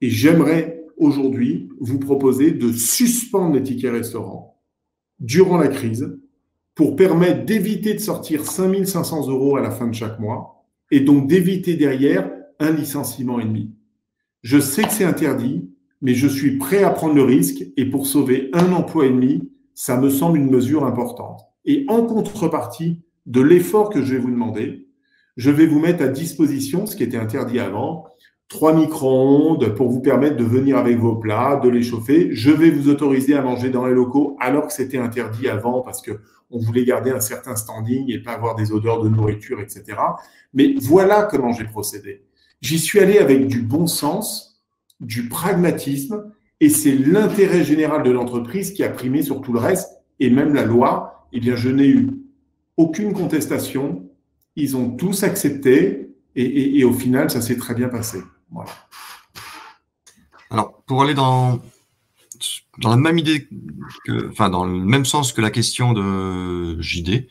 Et j'aimerais aujourd'hui vous proposer de suspendre les tickets restaurants durant la crise pour permettre d'éviter de sortir 5 500 euros à la fin de chaque mois et donc d'éviter derrière un licenciement et demi. Je sais que c'est interdit, mais je suis prêt à prendre le risque et pour sauver 1 emploi et demi, ça me semble une mesure importante. Et en contrepartie de l'effort que je vais vous demander, je vais vous mettre à disposition, ce qui était interdit avant, 3 micro-ondes pour vous permettre de venir avec vos plats, de les chauffer. Je vais vous autoriser à manger dans les locaux alors que c'était interdit avant parce qu'on voulait garder un certain standing et pas avoir des odeurs de nourriture, etc. Mais voilà comment j'ai procédé. J'y suis allé avec du bon sens, du pragmatisme, et c'est l'intérêt général de l'entreprise qui a primé sur tout le reste, et même la loi. Eh bien, je n'ai eu aucune contestation. Ils ont tous accepté, et au final, ça s'est très bien passé. Voilà. Alors, pour aller dans la même idée dans le même sens que la question de JD,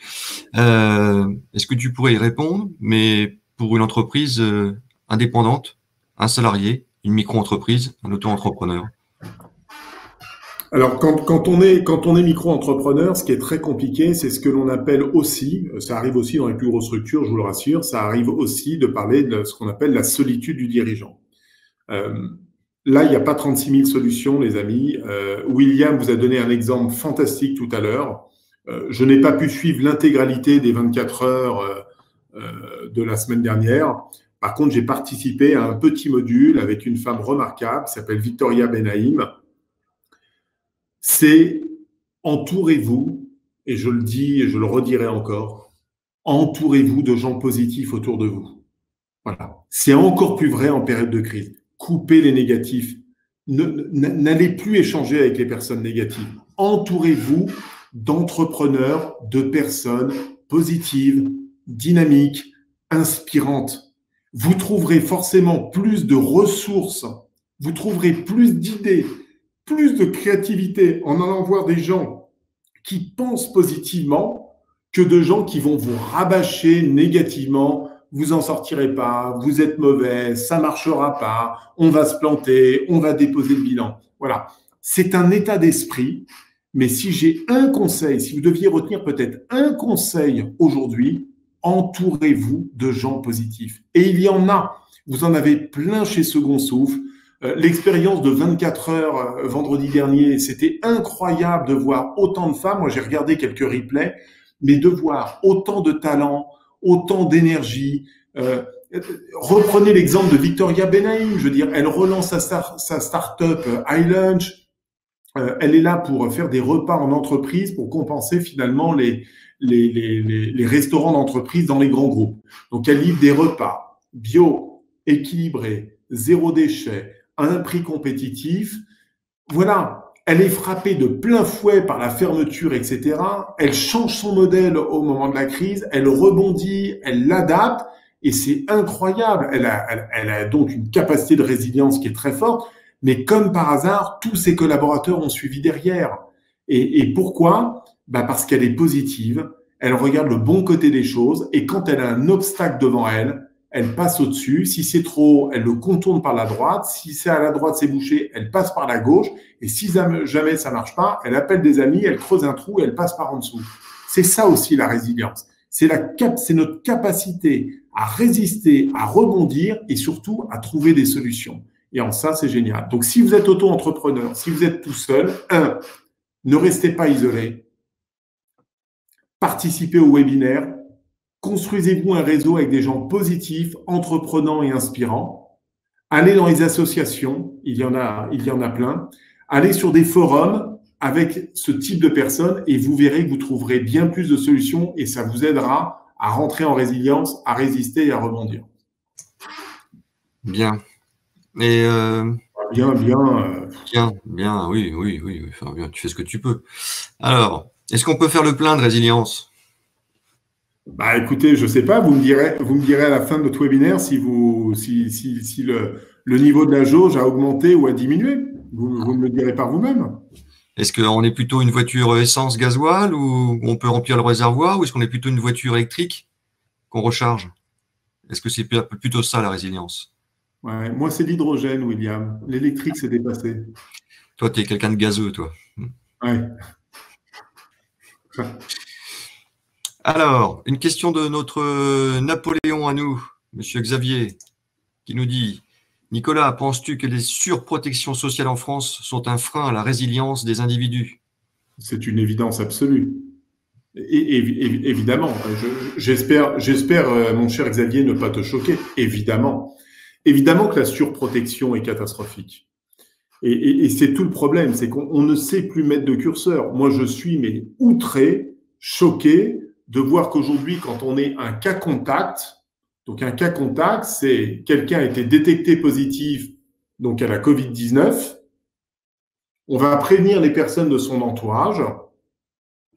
est-ce que tu pourrais y répondre, mais pour une entreprise indépendante, un salarié, une micro-entreprise, un auto-entrepreneur? Alors, quand on est micro-entrepreneur, ce qui est très compliqué, c'est ce que l'on appelle aussi, ça arrive aussi dans les plus grosses structures, je vous le rassure, ça arrive aussi de parler de ce qu'on appelle la solitude du dirigeant. Là, il n'y a pas 36 000 solutions, les amis. William vous a donné un exemple fantastique tout à l'heure. Je n'ai pas pu suivre l'intégralité des 24 heures de la semaine dernière. Par contre, j'ai participé à un petit module avec une femme remarquable qui s'appelle Victoria Benaïm. C'est entourez-vous, et je le dis et je le redirai encore, entourez-vous de gens positifs autour de vous. Voilà. C'est encore plus vrai en période de crise. Coupez les négatifs. N'allez plus échanger avec les personnes négatives. Entourez-vous d'entrepreneurs, de personnes positives, dynamiques, inspirantes. Vous trouverez forcément plus de ressources, vous trouverez plus d'idées, plus de créativité en allant voir des gens qui pensent positivement que de gens qui vont vous rabâcher négativement. Vous en sortirez pas, vous êtes mauvais, ça marchera pas, on va se planter, on va déposer le bilan. Voilà. C'est un état d'esprit, mais si j'ai un conseil, si vous deviez retenir peut-être un conseil aujourd'hui, entourez-vous de gens positifs. Et il y en a. Vous en avez plein chez Second Souffle. L'expérience de 24 heures vendredi dernier, c'était incroyable de voir autant de femmes. Moi, j'ai regardé quelques replays, mais de voir autant de talents, autant d'énergie. Reprenez l'exemple de Victoria Benaïm. Je veux dire, elle relance sa start-up iLunch. Elle est là pour faire des repas en entreprise pour compenser finalement les restaurants d'entreprise dans les grands groupes. Donc, elle livre des repas bio, équilibrés, zéro déchet, à un prix compétitif. Voilà, elle est frappée de plein fouet par la fermeture, etc. Elle change son modèle au moment de la crise, elle rebondit, elle l'adapte, et c'est incroyable. Elle a donc une capacité de résilience qui est très forte, mais comme par hasard, tous ses collaborateurs ont suivi derrière. Et pourquoi ? Parce qu'elle est positive, elle regarde le bon côté des choses, et quand elle a un obstacle devant elle, elle passe au-dessus. Si c'est trop haut, elle le contourne par la droite. Si c'est à la droite, c'est bouché, elle passe par la gauche. Et si jamais ça marche pas, elle appelle des amis, elle creuse un trou et elle passe par en dessous. C'est ça aussi la résilience. C'est notre capacité à résister, à rebondir et surtout à trouver des solutions. Et en ça, c'est génial. Donc, si vous êtes auto-entrepreneur, si vous êtes tout seul, ne restez pas isolé. Participez au webinaire. Construisez-vous un réseau avec des gens positifs, entreprenants et inspirants. Allez dans les associations, il y en a plein. Allez sur des forums avec ce type de personnes et vous verrez que vous trouverez bien plus de solutions et ça vous aidera à rentrer en résilience, à résister et à rebondir. Bien. Et Bien, oui. Enfin, bien, tu fais ce que tu peux. Alors, est-ce qu'on peut faire le plein de résilience ? Écoutez, je sais pas, vous me direz à la fin de notre webinaire si le niveau de la jauge a augmenté ou a diminué. Vous me le direz par vous-même. Est-ce qu'on est plutôt une voiture essence gasoil ou on peut remplir le réservoir, ou est-ce qu'on est plutôt une voiture électrique qu'on recharge? Est-ce que c'est plutôt ça la résilience? Ouais, moi, c'est l'hydrogène, William. L'électrique, c'est dépassé. Toi, tu es quelqu'un de gazeux, toi. Ouais. Alors, une question de notre Napoléon à nous, Monsieur Xavier, qui nous dit: Nicolas, penses-tu que les surprotections sociales en France sont un frein à la résilience des individus? C'est une évidence absolue. Évidemment, j'espère, mon cher Xavier, ne pas te choquer. Évidemment. Évidemment que la surprotection est catastrophique. Et c'est tout le problème, c'est qu'on ne sait plus mettre de curseur. Moi, je suis outré, choqué de voir qu'aujourd'hui, quand on est un cas contact, donc un cas contact, c'est quelqu'un a été détecté positif donc à la Covid-19, on va prévenir les personnes de son entourage,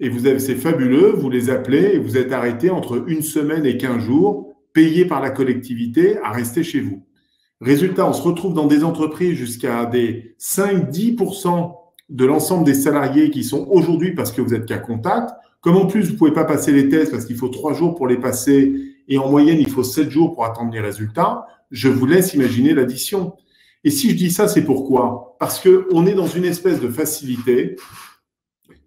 et c'est fabuleux, vous les appelez et vous êtes arrêté entre 1 semaine et 15 jours, payé par la collectivité à rester chez vous. Résultat, on se retrouve dans des entreprises jusqu'à des 5-10% de l'ensemble des salariés qui sont aujourd'hui parce que vous êtes cas contact. Comme en plus, vous ne pouvez pas passer les tests parce qu'il faut 3 jours pour les passer et en moyenne, il faut 7 jours pour attendre les résultats, je vous laisse imaginer l'addition. Et si je dis ça, c'est pourquoi? Parce qu'on est dans une espèce de facilité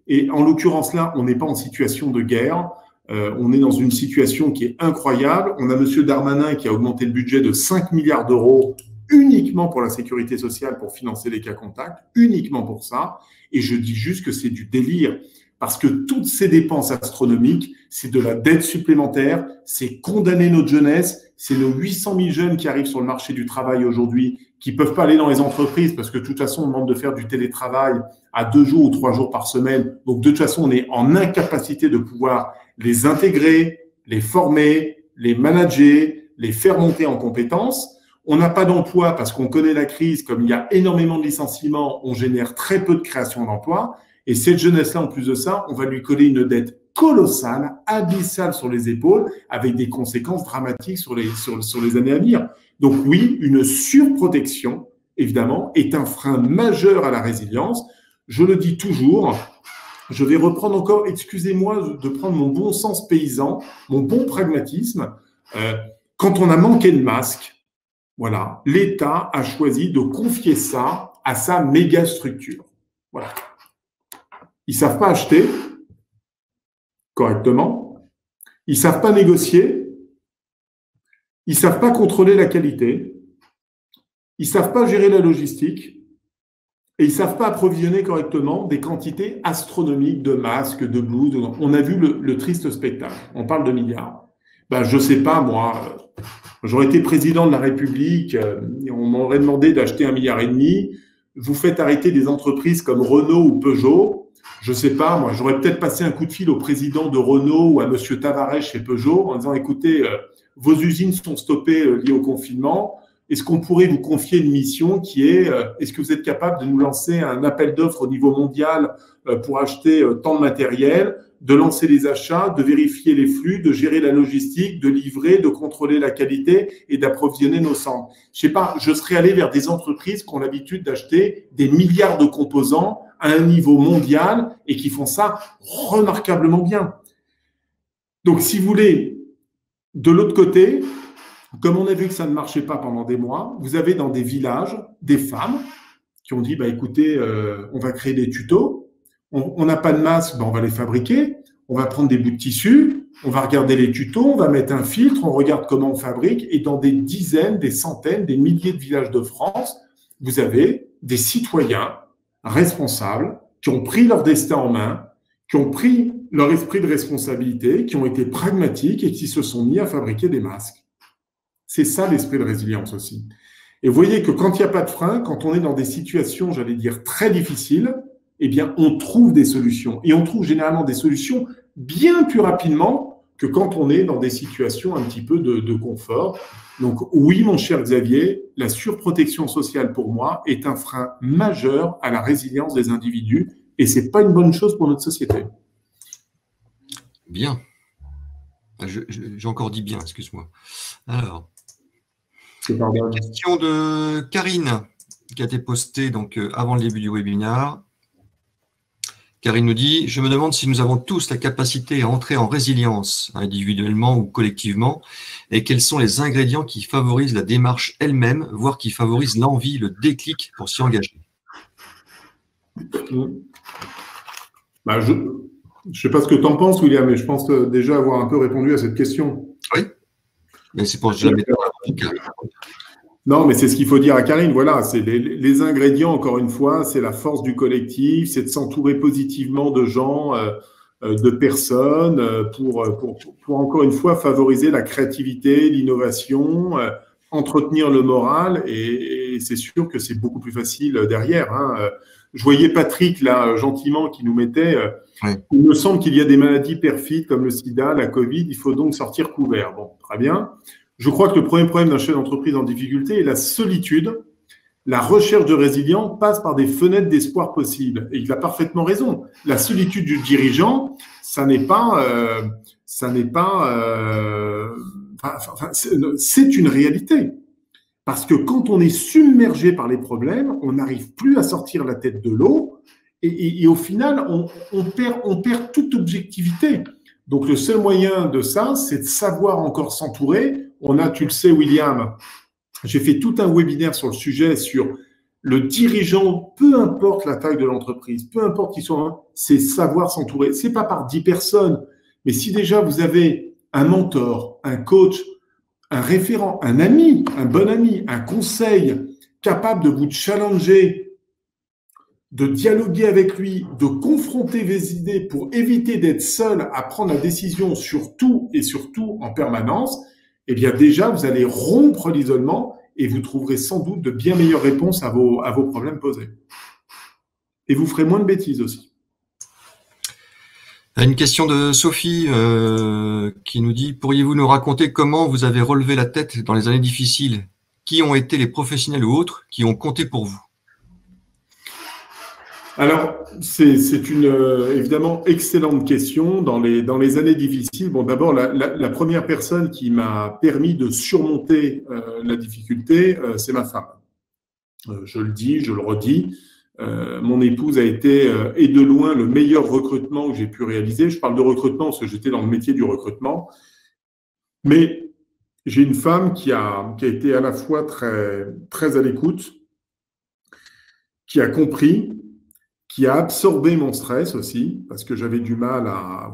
et en l'occurrence là, on n'est pas en situation de guerre. On est dans une situation qui est incroyable. On a M. Darmanin qui a augmenté le budget de 5 milliards d'euros uniquement pour la sécurité sociale, pour financer les cas contacts, uniquement pour ça. Et je dis juste que c'est du délire, parce que toutes ces dépenses astronomiques, c'est de la dette supplémentaire, c'est condamner notre jeunesse, c'est nos 800 000 jeunes qui arrivent sur le marché du travail aujourd'hui, qui peuvent pas aller dans les entreprises, parce que de toute façon, on demande de faire du télétravail à 2 jours ou 3 jours par semaine. Donc, de toute façon, on est en incapacité de pouvoir les intégrer, les former, les manager, les faire monter en compétences. On n'a pas d'emploi parce qu'on connaît la crise, comme il y a énormément de licenciements, on génère très peu de création d'emplois. Et cette jeunesse-là, en plus de ça, on va lui coller une dette colossale, abyssale sur les épaules, avec des conséquences dramatiques sur les années à venir. Donc oui, une surprotection, évidemment, est un frein majeur à la résilience. Je le dis toujours. Je vais reprendre encore, excusez-moi de prendre mon bon sens paysan, mon bon pragmatisme. Quand on a manqué de masques, voilà, l'État a choisi de confier ça à sa méga structure. Voilà. Ils ne savent pas acheter correctement, ils ne savent pas négocier, ils ne savent pas contrôler la qualité, ils ne savent pas gérer la logistique, et ils ne savent pas approvisionner correctement des quantités astronomiques de masques, de blouses. On a vu le triste spectacle. On parle de milliards. Ben, je ne sais pas, moi, j'aurais été président de la République, on m'aurait demandé d'acheter 1,5 milliard. Vous faites arrêter des entreprises comme Renault ou Peugeot. Je ne sais pas, moi, j'aurais peut-être passé un coup de fil au président de Renault ou à M. Tavares chez Peugeot en disant, écoutez, vos usines sont stoppées liées au confinement. Est-ce qu'on pourrait vous confier une mission qui est, est-ce que vous êtes capable de nous lancer un appel d'offres au niveau mondial pour acheter tant de matériel, de lancer les achats, de vérifier les flux, de gérer la logistique, de livrer, de contrôler la qualité et d'approvisionner nos centres? Je sais pas, je serais allé vers des entreprises qui ont l'habitude d'acheter des milliards de composants à un niveau mondial et qui font ça remarquablement bien. Donc, si vous voulez, de l'autre côté, comme on a vu que ça ne marchait pas pendant des mois, vous avez dans des villages des femmes qui ont dit, bah, écoutez, on va créer des tutos, on n'a pas de masques, bah, on va les fabriquer, on va prendre des bouts de tissu, on va regarder les tutos, on va mettre un filtre, on regarde comment on fabrique, et dans des dizaines, des centaines, des milliers de villages de France, vous avez des citoyens responsables qui ont pris leur destin en main, qui ont pris leur esprit de responsabilité, qui ont été pragmatiques et qui se sont mis à fabriquer des masques. C'est ça l'esprit de résilience aussi. Et vous voyez que quand il n'y a pas de frein, quand on est dans des situations, j'allais dire, très difficiles, eh bien, on trouve des solutions. Et on trouve généralement des solutions bien plus rapidement que quand on est dans des situations un petit peu de confort. Donc oui, mon cher Xavier, la surprotection sociale pour moi est un frein majeur à la résilience des individus et ce n'est pas une bonne chose pour notre société. Bien. J'ai encore dit bien, excuse-moi. Alors, question de Karine qui a été postée donc, avant le début du webinaire. Karine nous dit « Je me demande si nous avons tous la capacité à entrer en résilience, individuellement ou collectivement, et quels sont les ingrédients qui favorisent la démarche elle-même, voire qui favorisent l'envie, le déclic pour s'y engager. » Bah, je ne sais pas ce que tu en penses, William, mais je pense déjà avoir un peu répondu à cette question. Oui, mais c'est pour que je la mette en Karine. Non, mais c'est ce qu'il faut dire à Karine. Voilà, c'est les ingrédients, encore une fois, c'est la force du collectif, c'est de s'entourer positivement de gens de personnes pour encore une fois favoriser la créativité, l'innovation, entretenir le moral et c'est sûr que c'est beaucoup plus facile derrière. Hein. Je voyais Patrick là gentiment qui nous mettait Oui. il me semble qu'il y a des maladies perfides comme le sida, la Covid, il faut donc sortir couvert. Bon, très bien. Je crois que le premier problème d'un chef d'entreprise en difficulté est la solitude. La recherche de résilience passe par des fenêtres d'espoir possibles. Et il a parfaitement raison. La solitude du dirigeant, c'est une réalité. Parce que quand on est submergé par les problèmes, on n'arrive plus à sortir la tête de l'eau et au final, on perd toute objectivité. Donc, le seul moyen de ça, c'est de savoir encore s'entourer. On a, tu le sais, William, j'ai fait tout un webinaire sur le sujet, sur le dirigeant, peu importe la taille de l'entreprise, peu importe qui soit, c'est savoir s'entourer. C'est pas par 10 personnes, mais si déjà vous avez un mentor, un coach, un référent, un ami, un bon ami, un conseil capable de vous challenger, de dialoguer avec lui, de confronter vos idées pour éviter d'être seul à prendre la décision sur tout et surtout en permanence, eh bien déjà, vous allez rompre l'isolement et vous trouverez sans doute de bien meilleures réponses à vos problèmes posés. Et vous ferez moins de bêtises aussi. Une question de Sophie qui nous dit « Pourriez-vous nous raconter comment vous avez relevé la tête dans les années difficiles? Qui ont été les professionnels ou autres qui ont compté pour vous ?» Alors, c'est une évidemment excellente question. Dans les années difficiles, bon, d'abord, la première personne qui m'a permis de surmonter la difficulté, c'est ma femme. Je le dis, je le redis. Mon épouse a été, et de loin, le meilleur recrutement que j'ai pu réaliser. Je parle de recrutement parce que j'étais dans le métier du recrutement. Mais j'ai une femme qui a été à la fois très, très à l'écoute, qui a compris, qui a absorbé mon stress aussi, parce que j'avais du mal à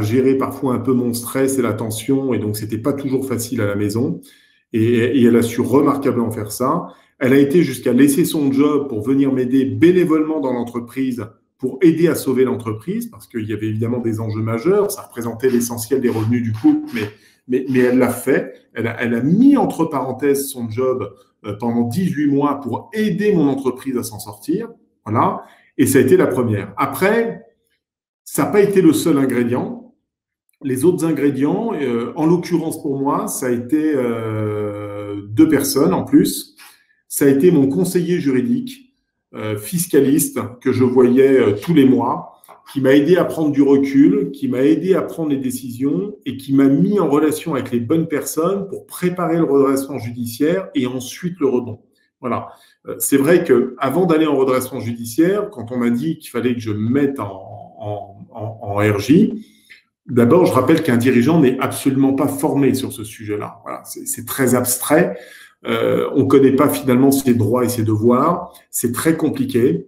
gérer parfois un peu mon stress et la tension, et donc c'était pas toujours facile à la maison. Et elle a su remarquablement faire ça. Elle a été jusqu'à laisser son job pour venir m'aider bénévolement dans l'entreprise, pour aider à sauver l'entreprise, parce qu'il y avait évidemment des enjeux majeurs, ça représentait l'essentiel des revenus du couple, mais elle l'a fait. Elle a mis entre parenthèses son job pendant 18 mois pour aider mon entreprise à s'en sortir. Voilà. Et ça a été la première. Après, ça n'a pas été le seul ingrédient. Les autres ingrédients, en l'occurrence pour moi, ça a été 2 personnes en plus. Ça a été mon conseiller juridique, fiscaliste, que je voyais tous les mois, qui m'a aidé à prendre du recul, qui m'a aidé à prendre les décisions et qui m'a mis en relation avec les bonnes personnes pour préparer le redressement judiciaire et ensuite le rebond. Voilà. C'est vrai qu'avant d'aller en redressement judiciaire, quand on m'a dit qu'il fallait que je me mette en RJ, d'abord, je rappelle qu'un dirigeant n'est absolument pas formé sur ce sujet-là. Voilà, c'est très abstrait. On ne connaît pas finalement ses droits et ses devoirs. C'est très compliqué.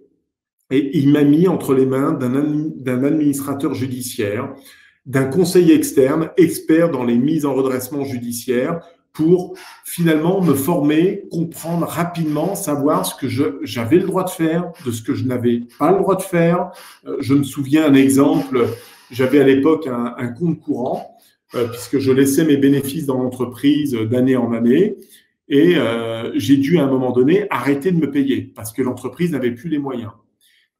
Et il m'a mis entre les mains d'un administrateur judiciaire, d'un conseiller externe, expert dans les mises en redressement judiciaire, pour finalement me former, comprendre rapidement, savoir ce que j'avais le droit de faire, de ce que je n'avais pas le droit de faire. Je me souviens un exemple, j'avais à l'époque un compte courant, puisque je laissais mes bénéfices dans l'entreprise d'année en année, et j'ai dû à un moment donné arrêter de me payer, parce que l'entreprise n'avait plus les moyens.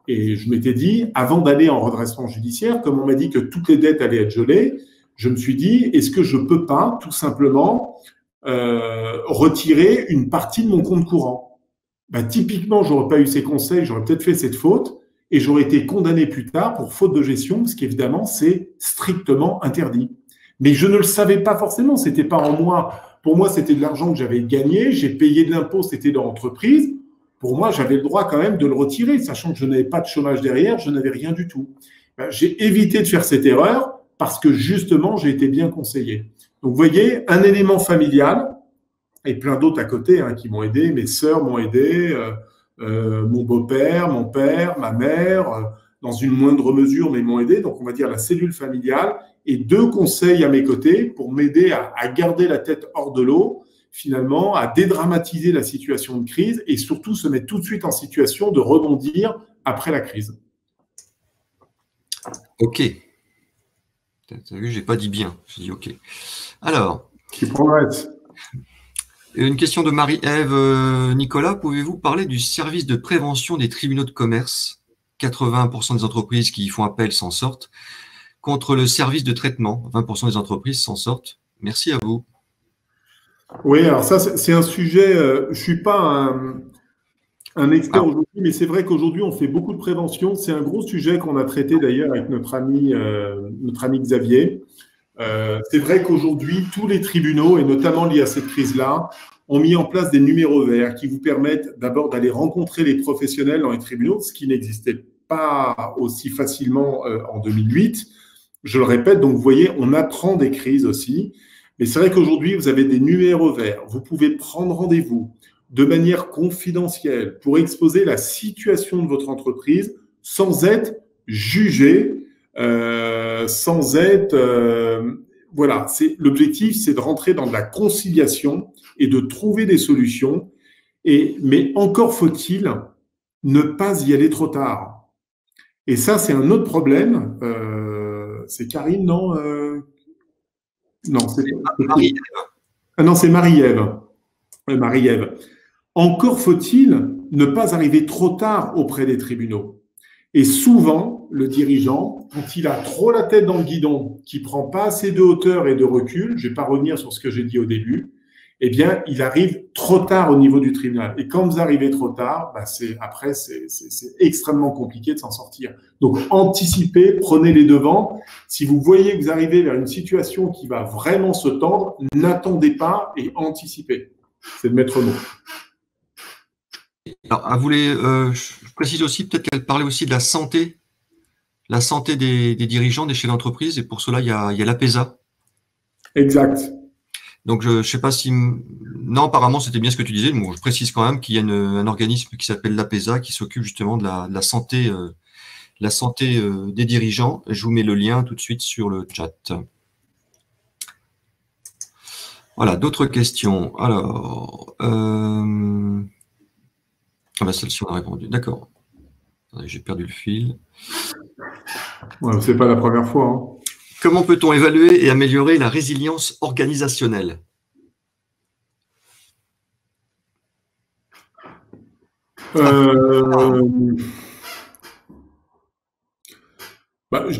Et je m'étais dit, avant d'aller en redressement judiciaire, comme on m'a dit que toutes les dettes allaient être gelées, je me suis dit, est-ce que je ne peux pas tout simplement retirer une partie de mon compte courant? Typiquement, je n'aurais pas eu ces conseils, j'aurais peut-être fait cette faute et j'aurais été condamné plus tard pour faute de gestion, parce qu'évidemment, c'est strictement interdit. Mais je ne le savais pas forcément, c'était pas en moi. Pour moi, c'était de l'argent que j'avais gagné, j'ai payé de l'impôt, c'était dans l'entreprise. Pour moi, j'avais le droit quand même de le retirer, sachant que je n'avais pas de chômage derrière, je n'avais rien du tout. J'ai évité de faire cette erreur parce que justement, j'ai été bien conseillé. Donc, vous voyez, un élément familial et plein d'autres à côté qui m'ont aidé. Mes sœurs m'ont aidé, mon beau-père, mon père, ma mère, dans une moindre mesure, mais m'ont aidé. Donc, on va dire la cellule familiale et 2 conseils à mes côtés pour m'aider à garder la tête hors de l'eau, finalement, à dédramatiser la situation de crise et surtout se mettre tout de suite en situation de rebondir après la crise. OK. T'as vu, j'ai pas dit bien. J'ai dit OK. Alors, Tu progresses. une question de Marie-Ève. Nicolas, pouvez-vous parler du service de prévention des tribunaux de commerce? 80% des entreprises qui y font appel s'en sortent. Contre le service de traitement, 20% des entreprises s'en sortent. Merci à vous. Oui, alors ça, c'est un sujet, je ne suis pas un expert aujourd'hui, mais c'est vrai qu'aujourd'hui, on fait beaucoup de prévention. C'est un gros sujet qu'on a traité d'ailleurs avec notre ami Xavier. C'est vrai qu'aujourd'hui, tous les tribunaux, et notamment liés à cette crise-là, ont mis en place des numéros verts qui vous permettent d'abord d'aller rencontrer les professionnels dans les tribunaux, ce qui n'existait pas aussi facilement en 2008. Je le répète, donc vous voyez, on apprend des crises aussi. Mais c'est vrai qu'aujourd'hui, vous avez des numéros verts. Vous pouvez prendre rendez-vous de manière confidentielle pour exposer la situation de votre entreprise sans être jugé, sans être… voilà, l'objectif, c'est de rentrer dans de la conciliation et de trouver des solutions. Mais encore faut-il ne pas y aller trop tard. Et ça, c'est un autre problème. C'est Karine, non non, c'est Marie. Ah non, c'est Marie-Ève. Marie-Ève. Encore faut-il ne pas arriver trop tard auprès des tribunaux. Et souvent, le dirigeant, quand il a trop la tête dans le guidon, qui ne prend pas assez de hauteur et de recul, je ne vais pas revenir sur ce que j'ai dit au début, eh bien, il arrive trop tard au niveau du tribunal. Et quand vous arrivez trop tard, bah après, c'est extrêmement compliqué de s'en sortir. Donc, anticipez, prenez les devants. Si vous voyez que vous arrivez vers une situation qui va vraiment se tendre, n'attendez pas et anticipez. C'est le maître mot. Alors, je précise aussi peut-être qu'elle parlait aussi de la santé des dirigeants, des chefs d'entreprise, et pour cela, il y a l'APESA. Exact. Donc, je ne sais pas si… Non, apparemment, c'était bien ce que tu disais. Bon, je précise quand même qu'il y a un organisme qui s'appelle l'APESA qui s'occupe justement de la santé, des dirigeants. Je vous mets le lien tout de suite sur le chat. Voilà, d'autres questions. Alors… Ah bah celle-ci, on a répondu. D'accord. J'ai perdu le fil. Ouais, c'est pas la première fois. Hein. Comment peut-on évaluer et améliorer la résilience organisationnelle? Je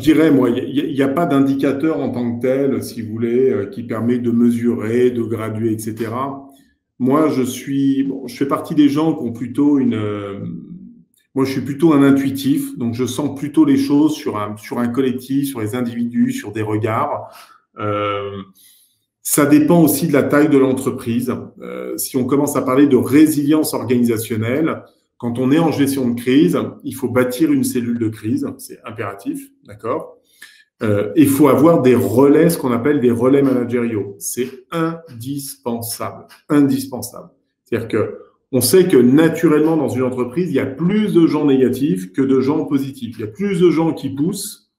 dirais, moi, il n'y a pas d'indicateur en tant que tel, si vous voulez, qui permet de mesurer, de graduer, etc. Moi, je fais partie des gens qui ont plutôt moi, je suis plutôt un intuitif, donc je sens plutôt les choses sur un collectif, sur les individus, sur des regards. Ça dépend aussi de la taille de l'entreprise. Si on commence à parler de résilience organisationnelle, quand on est en gestion de crise, il faut bâtir une cellule de crise, c'est impératif, d'accord ? Il faut avoir des relais, ce qu'on appelle des relais managériaux. C'est indispensable, indispensable. C'est-à-dire que on sait que naturellement dans une entreprise, il y a plus de gens négatifs que de gens positifs. Il y a plus de gens qui poussent,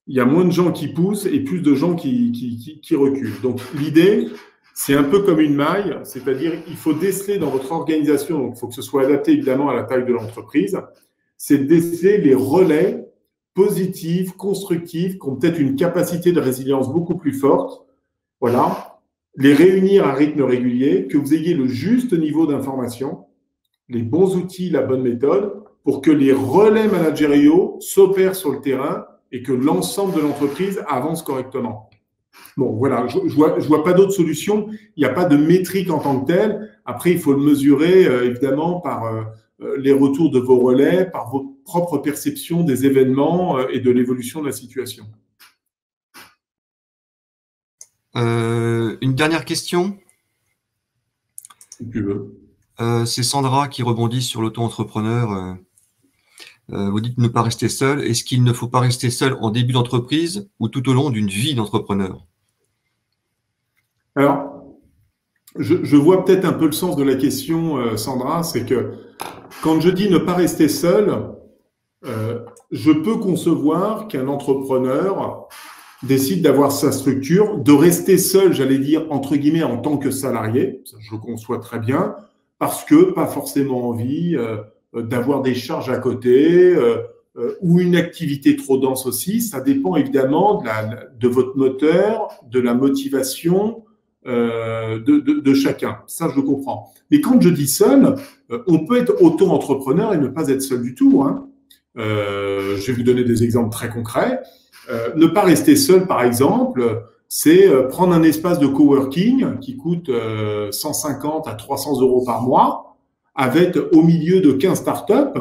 il y a moins de gens qui poussent et plus de gens qui reculent. Donc l'idée, c'est un peu comme une maille, c'est-à-dire il faut déceler dans votre organisation, donc il faut que ce soit adapté évidemment à la taille de l'entreprise, c'est de déceler les relais positifs, constructifs, qui ont peut-être une capacité de résilience beaucoup plus forte. Voilà. Les réunir à rythme régulier, que vous ayez le juste niveau d'information, les bons outils, la bonne méthode, pour que les relais managériaux s'opèrent sur le terrain et que l'ensemble de l'entreprise avance correctement. Bon, voilà, je vois pas d'autre solution. Il n'y a pas de métrique en tant que telle. Après, il faut le mesurer, évidemment, par les retours de vos relais, par vos propres perceptions des événements et de l'évolution de la situation. Une dernière question. Si tu veux. C'est Sandra qui rebondit sur l'auto-entrepreneur. Vous dites ne pas rester seul. Est-ce qu'il ne faut pas rester seul en début d'entreprise ou tout au long d'une vie d'entrepreneur? Alors, je vois peut-être un peu le sens de la question, Sandra, c'est que quand je dis ne pas rester seul, je peux concevoir qu'un entrepreneur décide d'avoir sa structure, de rester seul, j'allais dire, entre guillemets, en tant que salarié, ça, je le conçois très bien, parce que pas forcément envie d'avoir des charges à côté, ou une activité trop dense aussi. Ça dépend évidemment de votre moteur, de la motivation de chacun. Ça, je le comprends. Mais quand je dis seul, on peut être auto-entrepreneur et ne pas être seul du tout, hein. Je vais vous donner des exemples très concrets. Ne pas rester seul, par exemple, c'est prendre un espace de coworking qui coûte 150 à 300 euros par mois, avec au milieu de 15 startups.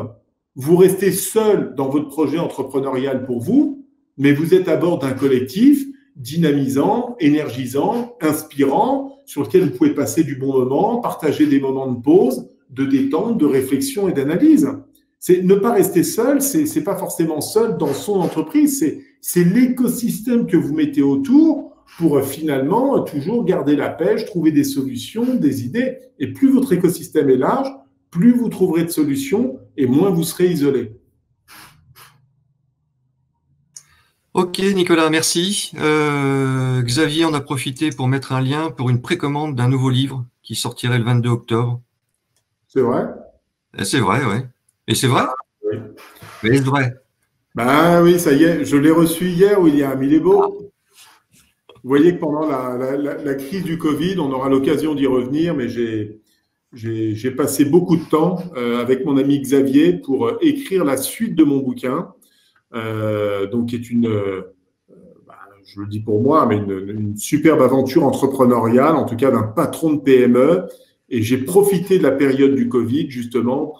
Vous restez seul dans votre projet entrepreneurial pour vous, mais vous êtes à bord d'un collectif dynamisant, énergisant, inspirant, sur lequel vous pouvez passer du bon moment, partager des moments de pause, de détente, de réflexion et d'analyse. C'est ne pas rester seul, c'est pas forcément seul dans son entreprise, c'est l'écosystème que vous mettez autour pour finalement toujours garder la pêche, trouver des solutions, des idées. Et plus votre écosystème est large, plus vous trouverez de solutions et moins vous serez isolé. Ok, Nicolas, merci. Xavier en a profité pour mettre un lien pour une précommande d'un nouveau livre qui sortirait le 22 octobre. C'est vrai? C'est vrai, oui. Et c'est vrai? Oui. Mais c'est vrai. Ben oui, ça y est, je l'ai reçu hier, William. Il est beau. Vous voyez que pendant la crise du Covid, on aura l'occasion d'y revenir, mais j'ai passé beaucoup de temps avec mon ami Xavier pour écrire la suite de mon bouquin, donc qui est je le dis pour moi, mais une superbe aventure entrepreneuriale, en tout cas d'un patron de PME. Et j'ai profité de la période du Covid justement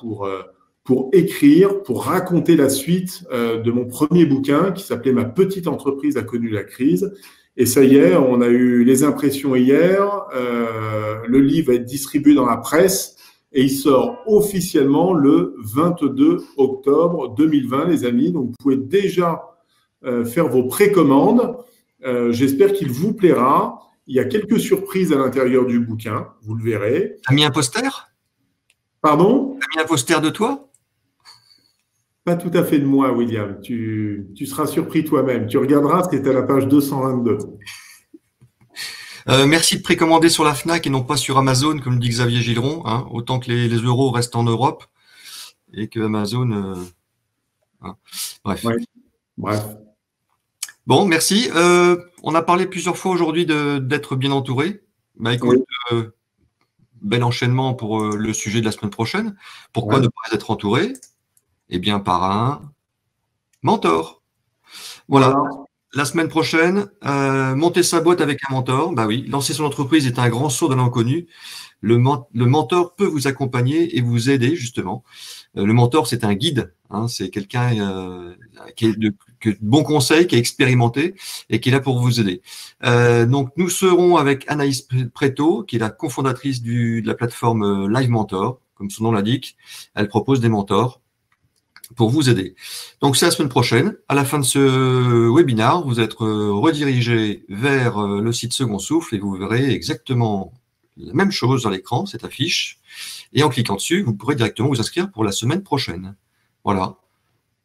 pour écrire, pour raconter la suite de mon premier bouquin qui s'appelait « Ma petite entreprise a connu la crise ». Et ça y est, on a eu les impressions hier, le livre va être distribué dans la presse et il sort officiellement le 22 octobre 2020, les amis. Donc, vous pouvez déjà faire vos précommandes. J'espère qu'il vous plaira. Il y a quelques surprises à l'intérieur du bouquin, vous le verrez. T'as mis un poster? Pardon? T'as mis un poster de toi? Pas tout à fait de moi, William. Tu seras surpris toi-même. Tu regarderas, c'est à la page 222. Merci de précommander sur la FNAC et non pas sur Amazon, comme dit Xavier Gileron, hein, autant que les euros restent en Europe et que Amazon... hein. Bref. Ouais. Bref. Bon, merci. On a parlé plusieurs fois aujourd'hui d'être bien entouré. Bah, écoute, Oui. bel enchaînement pour le sujet de la semaine prochaine. Pourquoi ne pas être entouré? Eh bien, par un mentor. Voilà. La semaine prochaine, monter sa boîte avec un mentor. Bah oui, lancer son entreprise est un grand saut dans l'inconnu. Le mentor peut vous accompagner et vous aider, justement. Le mentor, c'est un guide. Hein, c'est quelqu'un qui est de bons conseils, qui est expérimenté et qui est là pour vous aider. Donc, nous serons avec Anaïs Préto, qui est la cofondatrice de la plateforme Live Mentor. Comme son nom l'indique, elle propose des mentors pour vous aider. Donc, c'est la semaine prochaine. À la fin de ce webinaire, vous êtes redirigé vers le site Second Souffle et vous verrez exactement la même chose dans l'écran, cette affiche. Et en cliquant dessus, vous pourrez directement vous inscrire pour la semaine prochaine. Voilà.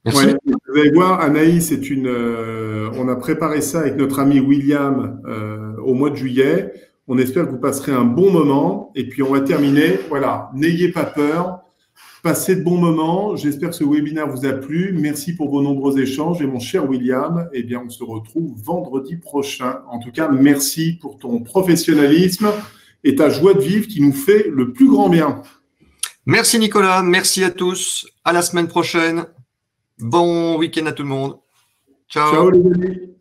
Merci. Ouais, vous allez voir, Anaïs, on a préparé ça avec notre ami William au mois de juillet. On espère que vous passerez un bon moment. Et puis, on va terminer. Voilà, n'ayez pas peur. Passez de bons moments. J'espère que ce webinaire vous a plu. Merci pour vos nombreux échanges. Et mon cher William, eh bien, on se retrouve vendredi prochain. En tout cas, merci pour ton professionnalisme et ta joie de vivre qui nous fait le plus grand bien. Merci Nicolas. Merci à tous. À la semaine prochaine. Bon week-end à tout le monde. Ciao. Ciao les amis.